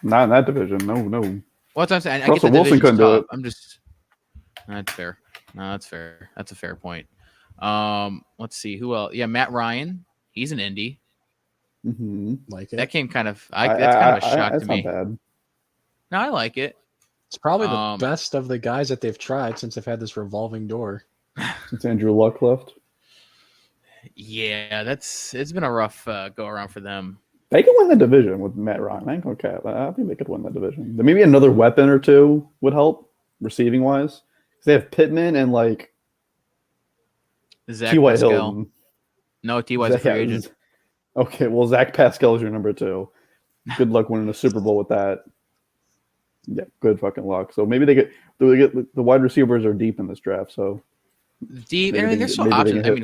Not in that division. No. Well, that's what I'm saying. Russell Wilson couldn't do it. I'm just. That's fair. No, that's fair. That's a fair point. Let's see who else. Yeah, Matt Ryan. He's an Indy. Mm-hmm. Like it. That came kind of. That's kind of a shock to me. Not bad. No, I like it. It's probably the best of the guys that they've tried since they've had this revolving door. Since Andrew Luck left. Yeah, it's been a rough go around for them. They can win the division with Matt Ryan. I ain't okay. I think they could win that division. Maybe another weapon or two would help receiving wise. Because they have Pittman and like T.Y. Hilton. No, T.Y.'s a free agent. Okay, well, Zach Pascal is your number 2. Good luck winning a Super Bowl with that. Yeah, good fucking luck. So maybe they get the wide receivers are deep in this draft. So deep. I mean, there's some options. I mean,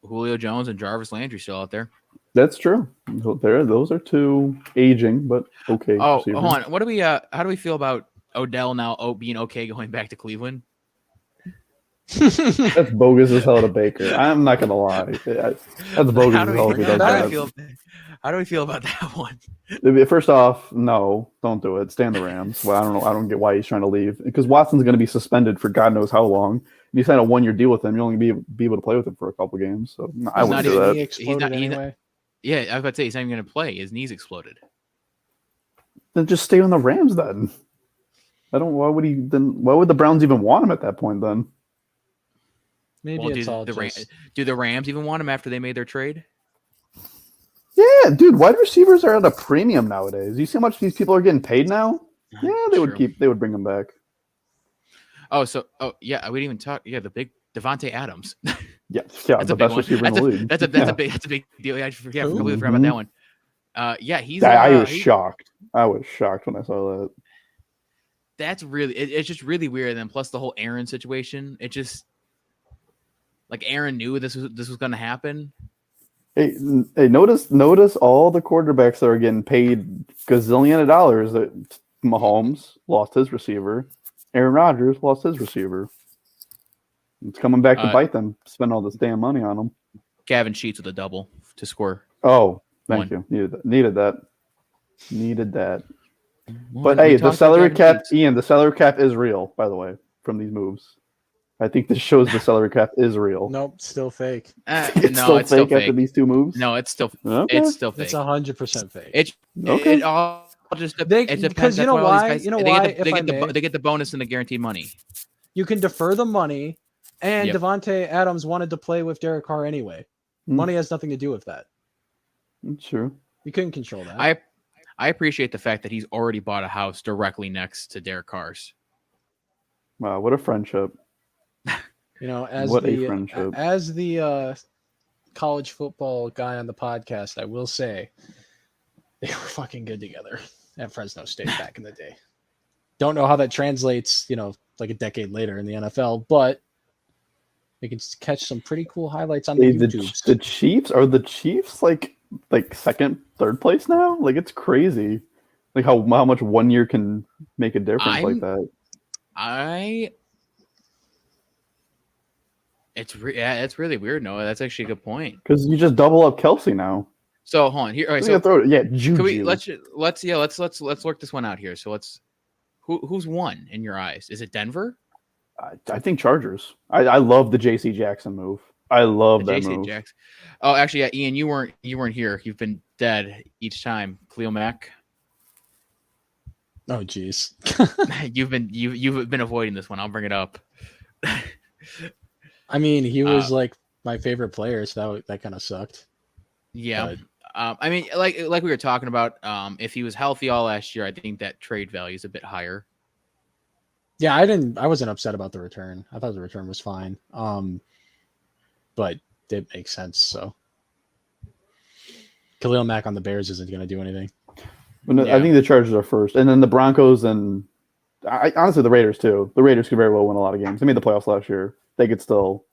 Julio Jones and Jarvis Landry still out there. That's true. Those are 2 aging, but okay. Oh, receivers. hold on. What do we? How do we feel about Odell now being okay going back to Cleveland? That's bogus as hell to Baker. I'm not gonna lie. That's bogus as hell. How do we feel about that one? First off, no, don't do it. Stay in the Rams. Well, I don't know. I don't get why he's trying to leave because Watson's going to be suspended for God knows how long. If you sign a 1-year deal with him, you'll only be able to play with him for a couple games. So no, I wouldn't do that. He's not anyway. Yeah, I was about to say he's not even going to play. His knees exploded. Then just stay on the Rams then. Why would the Browns even want him at that point then? Maybe it's all do the Rams even want him after they made their trade? Yeah, dude, wide receivers are at a premium nowadays. You see how much these people are getting paid now? Yeah, they would bring them back. We didn't even talk. Yeah, the big Devontae Adams. Yeah, that's the best receiver in the league. That's a big deal. Yeah, I completely forgot about that one. He's. I was shocked. I was shocked when I saw that. that's really it's just really weird. And then plus the whole Aaron situation, it just like Aaron knew this was going to happen. Hey, notice all the quarterbacks that are getting paid gazillion of dollars. That Mahomes lost his receiver, Aaron Rodgers lost his receiver. It's coming back to bite them. Spend all this damn money on them. Gavin Sheets with a double to score. Oh, thank you. Needed that. Well, but hey, the salary cap, Ian, the salary cap is real, by the way, from these moves. I think this shows the salary cap is real. Nope, still fake. It's still fake after these two moves? No, it's still fake. It's 100% fake. It all just depends. Because you know why? They get the bonus and the guaranteed money. You can defer the money, and Devontae Adams wanted to play with Derek Carr anyway. Money has nothing to do with that. That's true. You couldn't control that. I appreciate the fact that he's already bought a house directly next to Derek Carr's. Wow, what a friendship. You know, as the college football guy on the podcast, I will say they were fucking good together at Fresno State back in the day. Don't know how that translates, you know, like a decade later in the NFL, but they can catch some pretty cool highlights on the YouTubes. The Chiefs like second, third place now? Like it's crazy. Like how much 1 year can make a difference like that. It's really weird. No, that's actually a good point. Because you just double up Kelsey now. So hold on here. All right, Juju. Let's work this one out here. So who's won in your eyes? Is it Denver? I think Chargers. I love the J.C. Jackson move. I love that move. Jackson. Oh, actually, yeah, Ian, you weren't here. You've been dead each time. Cleo Mack. Oh, jeez. you've been avoiding this one. I'll bring it up. I mean, he was like my favorite player, so that kind of sucked. Yeah. I mean, like we were talking about, if he was healthy all last year, I think that trade value is a bit higher. Yeah, I wasn't upset about the return. I thought the return was fine. But it makes sense. So Khalil Mack on the Bears isn't going to do anything. I think the Chargers are first, and then the Broncos, and honestly the Raiders too. The Raiders could very well win a lot of games. They made the playoffs last year. They could still.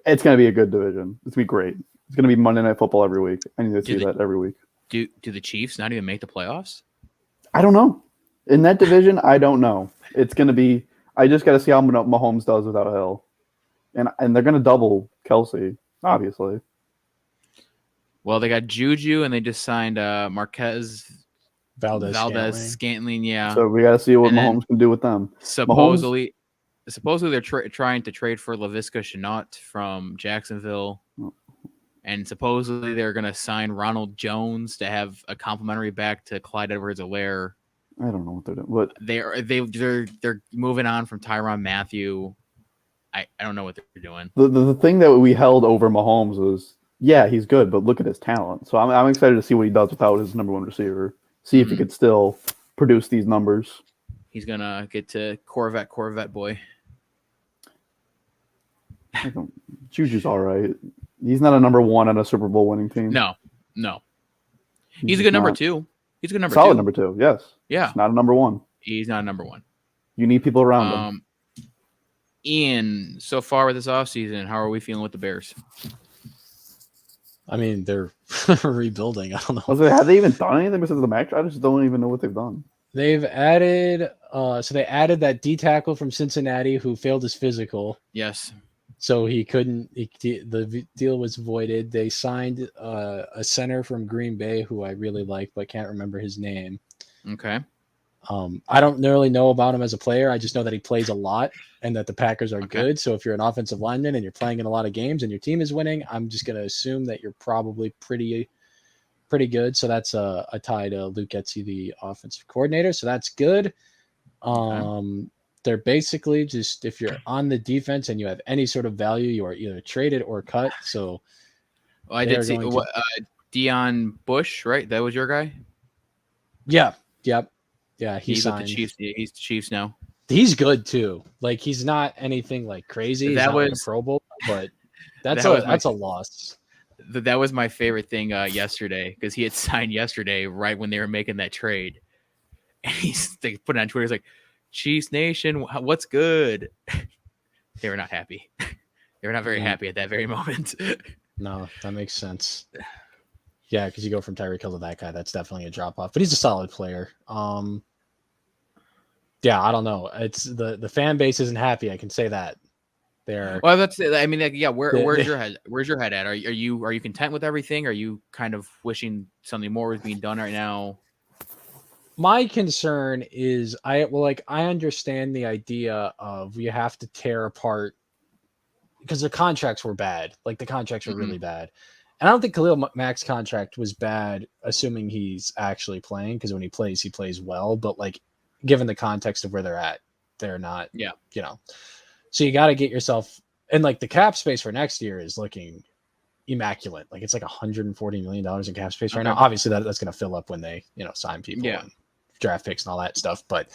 It's going to be a good division. It's going to be great. It's going to be Monday Night Football every week. I need to see that every week. Do the Chiefs not even make the playoffs? I don't know. In that division, I don't know. It's going to be. I just got to see how Mahomes does without Hill, and they're going to double Kelsey, obviously. Well, they got Juju, and they just signed Marquez Scantling. Yeah. So we got to see what Mahomes can do with them. Supposedly they're trying to trade for Laviska Shenault from Jacksonville. And supposedly they're going to sign Ronald Jones to have a complimentary back to Clyde Edwards-Helaire. I don't know what they're doing. What they're moving on from Tyrann Mathieu. I don't know what they're doing. The thing that we held over Mahomes was, yeah, he's good, but look at his talent. So I'm excited to see what he does without his number one receiver. See if he could still produce these numbers. He's gonna get to Corvette boy. Juju's all right. He's not a number one on a Super Bowl winning team. No. He's a good number two. He's a good number solid two. Number two, yes. Yeah. He's not a number one. He's not a number one. You need people around him. Ian, so far with this offseason, how are we feeling with the Bears? I mean, they're rebuilding. I don't know. Have they even done anything besides the match? I just don't even know what they've done. They've added they added that D tackle from Cincinnati who failed his physical. Yes. So he couldn't. The deal was voided. They signed a center from Green Bay who I really like, but can't remember his name. Okay. I don't really know about him as a player. I just know that he plays a lot and that the Packers are good. So if you're an offensive lineman and you're playing in a lot of games and your team is winning, I'm just going to assume that you're probably pretty good. So that's a tie to Luke Getsy, the offensive coordinator. So that's good. They're basically just, if you're on the defense and you have any sort of value, you are either traded or cut. So I did see Deion Bush, right? That was your guy? Yeah. Yep. Yeah, he's with the Chiefs. He's the Chiefs now. He's good too. Like he's not anything like crazy. He's not like a Pro Bowl, but that's a loss. That was my favorite thing yesterday because he had signed yesterday right when they were making that trade, and they put it on Twitter. He's like, Chiefs Nation, what's good? They were not happy. They were not very happy at that very moment. No, that makes sense. Yeah, because you go from Tyreek Hill to that guy, that's definitely a drop off. But he's a solid player. Yeah, I don't know. It's the fan base isn't happy. I can say that. Well, that's. I mean, yeah. Where's your head? Where's your head at? Are you content with everything? Are you kind of wishing something more was being done right now? My concern is I understand the idea of you have to tear apart because the contracts were bad. Like the contracts were really bad. And I don't think Khalil Mack's contract was bad, assuming he's actually playing, because when he plays well. But like, given the context of where they're at, they're not. Yeah. So you got to get yourself, and like the cap space for next year is looking immaculate. Like it's like $140 million in cap space right now. Obviously that's going to fill up when they sign people and draft picks and all that stuff. But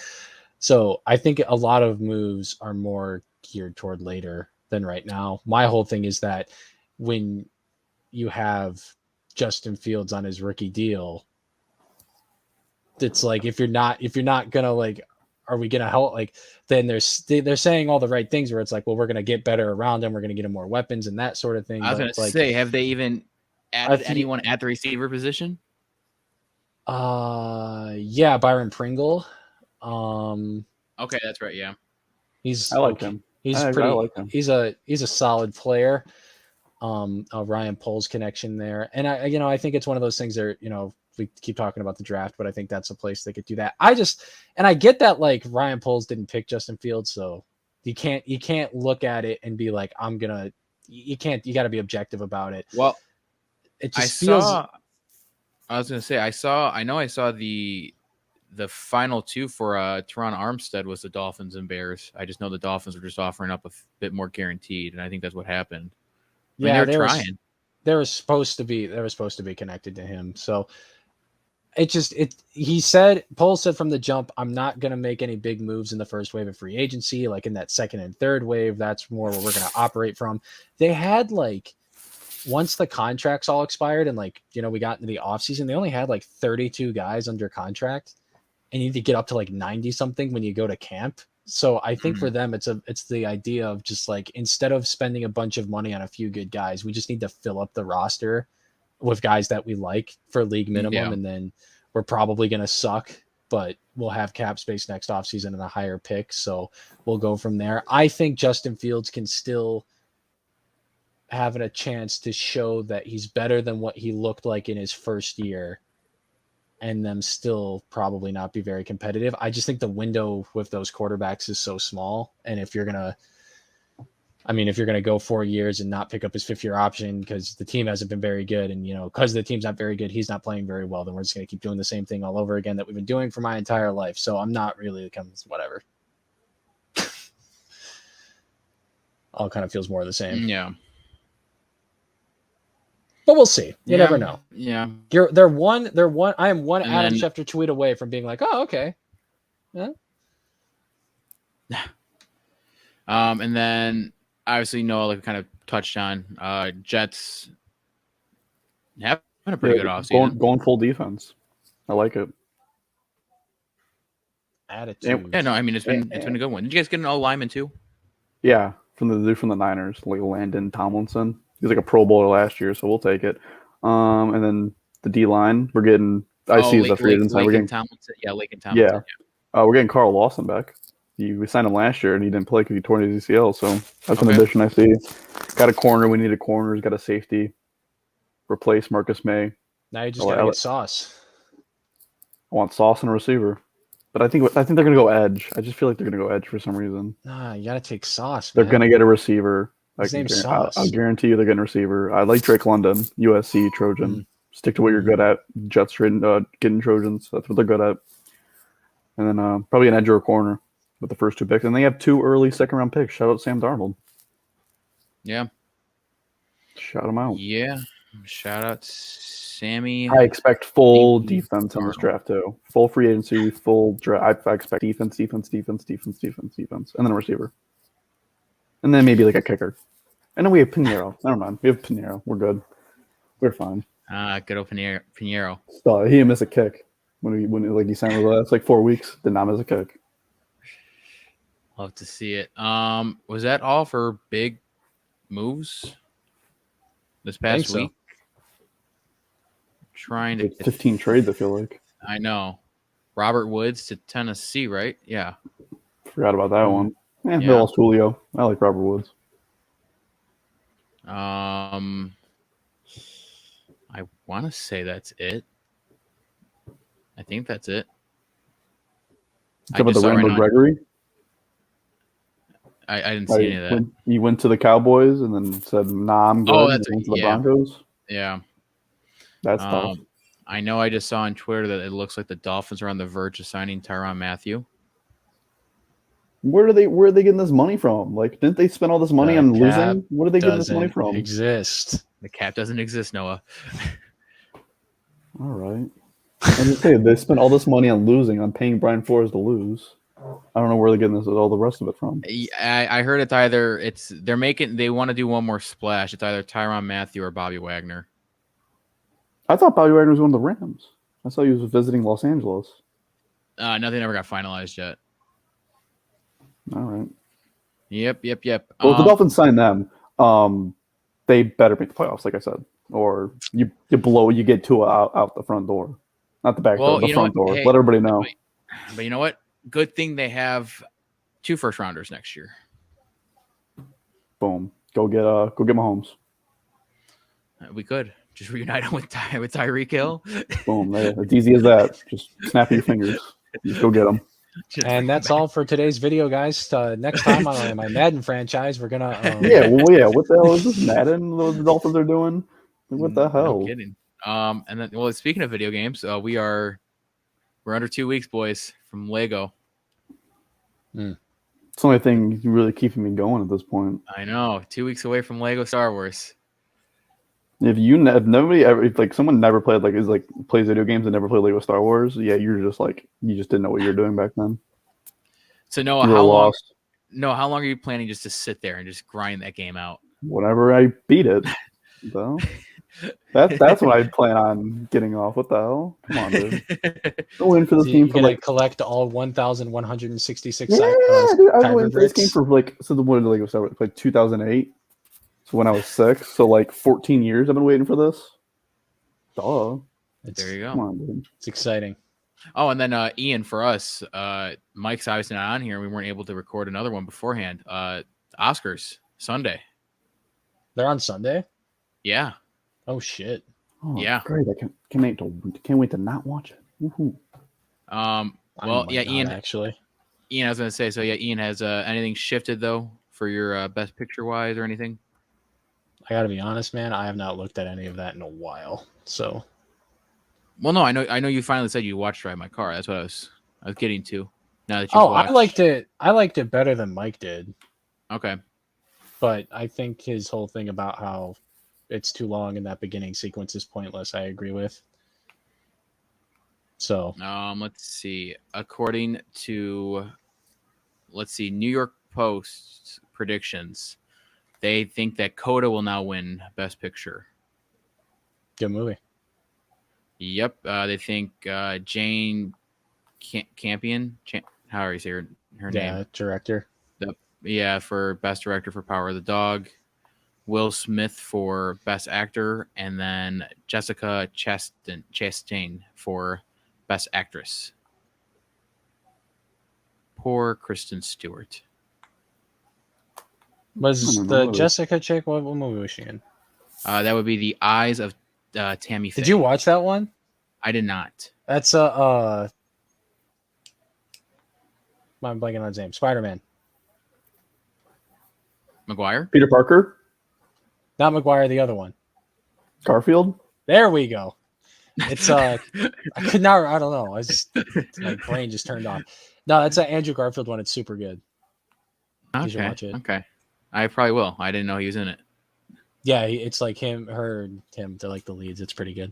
so I think a lot of moves are more geared toward later than right now. My whole thing is that when you have Justin Fields on his rookie deal, it's like if you're not gonna like, are we gonna help? Like then they're saying all the right things where it's like, well, we're gonna get better around him, we're gonna get him more weapons and that sort of thing. I was gonna say, have they even added anyone at the receiver position? Yeah, Byron Pringle. Okay, that's right. Yeah, I like him. He's pretty. I like him. He's a solid player. Ryan Poles connection there, and I think it's one of those things that we keep talking about the draft, but I think that's a place they could do that. I get that like Ryan Poles didn't pick Justin Fields, so you can't look at it and be like, you got to be objective about it. Well, it just feels. I was gonna say I saw the final two for Teron Armstead was the Dolphins and Bears. I just know the Dolphins were just offering up a bit more guaranteed, and I think that's what happened. Yeah, they were trying. They were supposed to be connected to him. So Pohl said from the jump, I'm not going to make any big moves in the first wave of free agency. Like in that second and third wave, that's more where we're going to operate from. They had like, once the contracts all expired and like, we got into the offseason, they only had like 32 guys under contract, and you need to get up to like 90 something when you go to camp. So I think for them, it's the idea of just like, instead of spending a bunch of money on a few good guys, we just need to fill up the roster with guys that we like for league minimum. And then we're probably going to suck, but we'll have cap space next offseason and a higher pick. So we'll go from there. I think Justin Fields can still have a chance to show that he's better than what he looked like in his first year, and them still probably not be very competitive. I just think the window with those quarterbacks is so small. And if you're going to go 4 years and not pick up his 5th-year option because the team hasn't been very good, and, because the team's not very good, he's not playing very well, then we're just going to keep doing the same thing all over again that we've been doing for my entire life. So I'm not really whatever. All kind of feels more of the same. Yeah. But we'll see. You never know. Yeah. They're one. I am one Adam Schefter tweet away from being like, oh, okay. Yeah. And then obviously Noah, like we kind of touched on, Jets having a pretty good offseason. Going full defense. I like it. Attitude. Yeah, no, I mean it's been a good one. Did you guys get an all lineman too? Yeah, from the Niners, like Landon Tomlinson. He was like a Pro Bowler last year, so we'll take it. And then the D line, we're getting. I see the free agent sign. We're getting Tomlinson. Yeah, Laken Tomlinson. Yeah, we're getting Carl Lawson back. We signed him last year, and he didn't play because he tore his ACL. So that's an addition I see. Got a corner. We need a corner. He's got a safety. Replace Marcus May. Now you just got to get Sauce. I want Sauce and a receiver. But I think they're going to go edge. I just feel like they're going to go edge for some reason. Nah, you got to take Sauce, man. They're going to get a receiver. His name's Sauce. I'll guarantee you they're getting a receiver. I like Drake London, USC Trojan. Stick to what you're good at. Jets getting Trojans. That's what they're good at. And then probably an edge or a corner with the first 2 picks. And they have 2 early second-round picks. Shout out Sam Darnold. Yeah. Shout him out. Yeah. Shout out Sammy. I expect full defense in this draft, too. Full free agency, full draft. I expect defense, and then a receiver. And then maybe like a kicker. And then we have Pinheiro. Never mind. We have Pinheiro. We're good. We're fine. Good old Pinheiro. So he didn't miss a kick when he signed with the last 4 weeks. Did not miss a kick. Love to see it. Was that all for big moves this past week? Trying to 15 trades, I feel like. I know. Robert Woods to Tennessee, right? Yeah. Forgot about that one. Yeah. They lost Julio. I like Robert Woods. I want to say that's it. I think that's it. How about the Randall Gregory? I didn't see any of that. He went to the Cowboys and then said, "Nah, I'm good." Oh, that's went to the Broncos. Yeah, that's tough. I know. I just saw on Twitter that it looks like the Dolphins are on the verge of signing Tyrann Mathieu. Where are they getting this money from? Like, didn't they spend all this money on losing? Where are they getting this money from? Exist. The cap doesn't exist, Noah. All right. I'm just saying they spent all this money on losing, on paying Brian Flores to lose. I don't know where they're getting all the rest of it from. I heard it's either they want to do one more splash. It's either Tyrann Mathieu or Bobby Wagner. I thought Bobby Wagner was going to the Rams. I saw he was visiting Los Angeles. Nothing ever got finalized yet. All right. Yep. Well, if the Dolphins sign them, they better make the playoffs, like I said, or you get Tua out the front door, not the back door, the front door. Hey, let everybody know. But you know what? Good thing they have 2 first-rounders next year. Boom. Go get Mahomes. We could just reunite him with Tyreek Hill. Boom. It's easy as that. Just snap your fingers. Just go get them. And that's all for today's video, guys. Next time on my Madden franchise, we're gonna. What the hell is this Madden? The Dolphins are doing? What the hell? No kidding. And then, speaking of video games, we're under 2 weeks, boys, from Lego. It's the only thing really keeping me going at this point. I know, 2 weeks away from Lego Star Wars. If nobody ever, someone never played plays video games and never played Lego Star Wars, you're just you just didn't know what you were doing back then. So Noah, how long are you planning just to sit there and just grind that game out? Whenever I beat it. So that's what I plan on getting off. What the hell? Come on, dude. Go in for this game for collect all 1,166. Yeah, dude. I went for this game for when did Lego start? 2008. So when I was 6, so 14 years I've been waiting for this. Duh. There you go. Come on, dude. It's exciting. Oh, and then Ian, for us, Mike's obviously not on here. We weren't able to record another one beforehand. Oscars Sunday. They're on Sunday? Yeah. Oh shit. Oh, yeah. Great. I can't wait to not watch it. Woohoo. Ian. Actually, Ian, I was gonna say. So yeah, Ian, has anything shifted though for your best picture wise or anything? I gotta be honest, man. I have not looked at any of that in a while. So. Well, no, I know you finally said you watched Drive My Car. That's what I was getting to. Now that you watched. I liked it better than Mike did. Okay. But I think his whole thing about how it's too long and that beginning sequence is pointless, I agree with. So let's see. According to New York Post predictions, they think that Coda will now win Best Picture. Good movie. Yep. They think Jane Campion, how are you say her name? Yeah, director. For Best Director for Power of the Dog. Will Smith for Best Actor, and then Jessica Chastain for Best Actress. Poor Kristen Stewart. Was the Jessica chick? What movie was she in? That would be The Eyes of Tammy Faye. Did you watch that one? I did not. That's I'm blanking on his name. Spider-Man. McGuire? Peter Parker? Not McGuire, the other one. Garfield? There we go. It's I don't know. My brain just turned off. No, it's an Andrew Garfield one. It's super good. Okay. You should watch it. Okay. I probably will. I didn't know he was in it. Yeah, it's like him. They're like the leads. It's pretty good.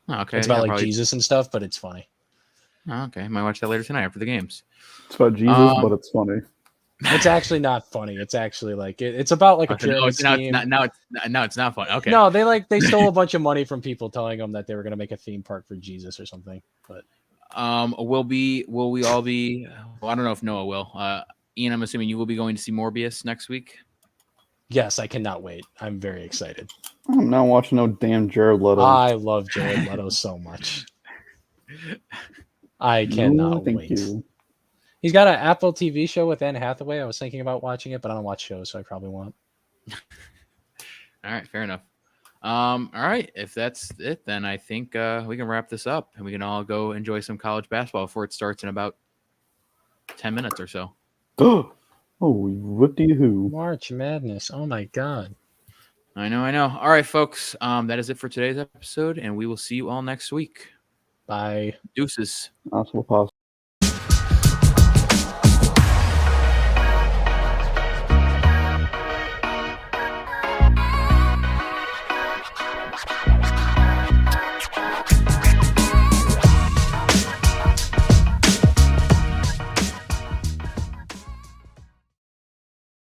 Oh, okay. It's about Jesus and stuff, but it's funny. Oh, okay. I might watch that later tonight after the games. It's about Jesus, but it's funny. It's actually not funny. It's actually it's about a pyramid scheme. Now it's not funny. Okay. No, they stole a bunch of money from people telling them that they were going to make a theme park for Jesus or something. But will we all be? Well, I don't know if Noah will. Ian, I'm assuming you will be going to see Morbius next week. Yes, I cannot wait. I'm very excited. I'm not watching no damn Jared Leto. I love Jared Leto so much. I cannot wait. You. He's got an Apple TV show with Anne Hathaway. I was thinking about watching it, but I don't watch shows, so I probably won't. All right, fair enough. All right, if that's it, then I think we can wrap this up and we can all go enjoy some college basketball before it starts in about 10 minutes or so. Oh, whip-de-hoo. March Madness. Oh, my God. I know. All right, folks. That is it for today's episode, and we will see you all next week. Bye. Deuces. Possible.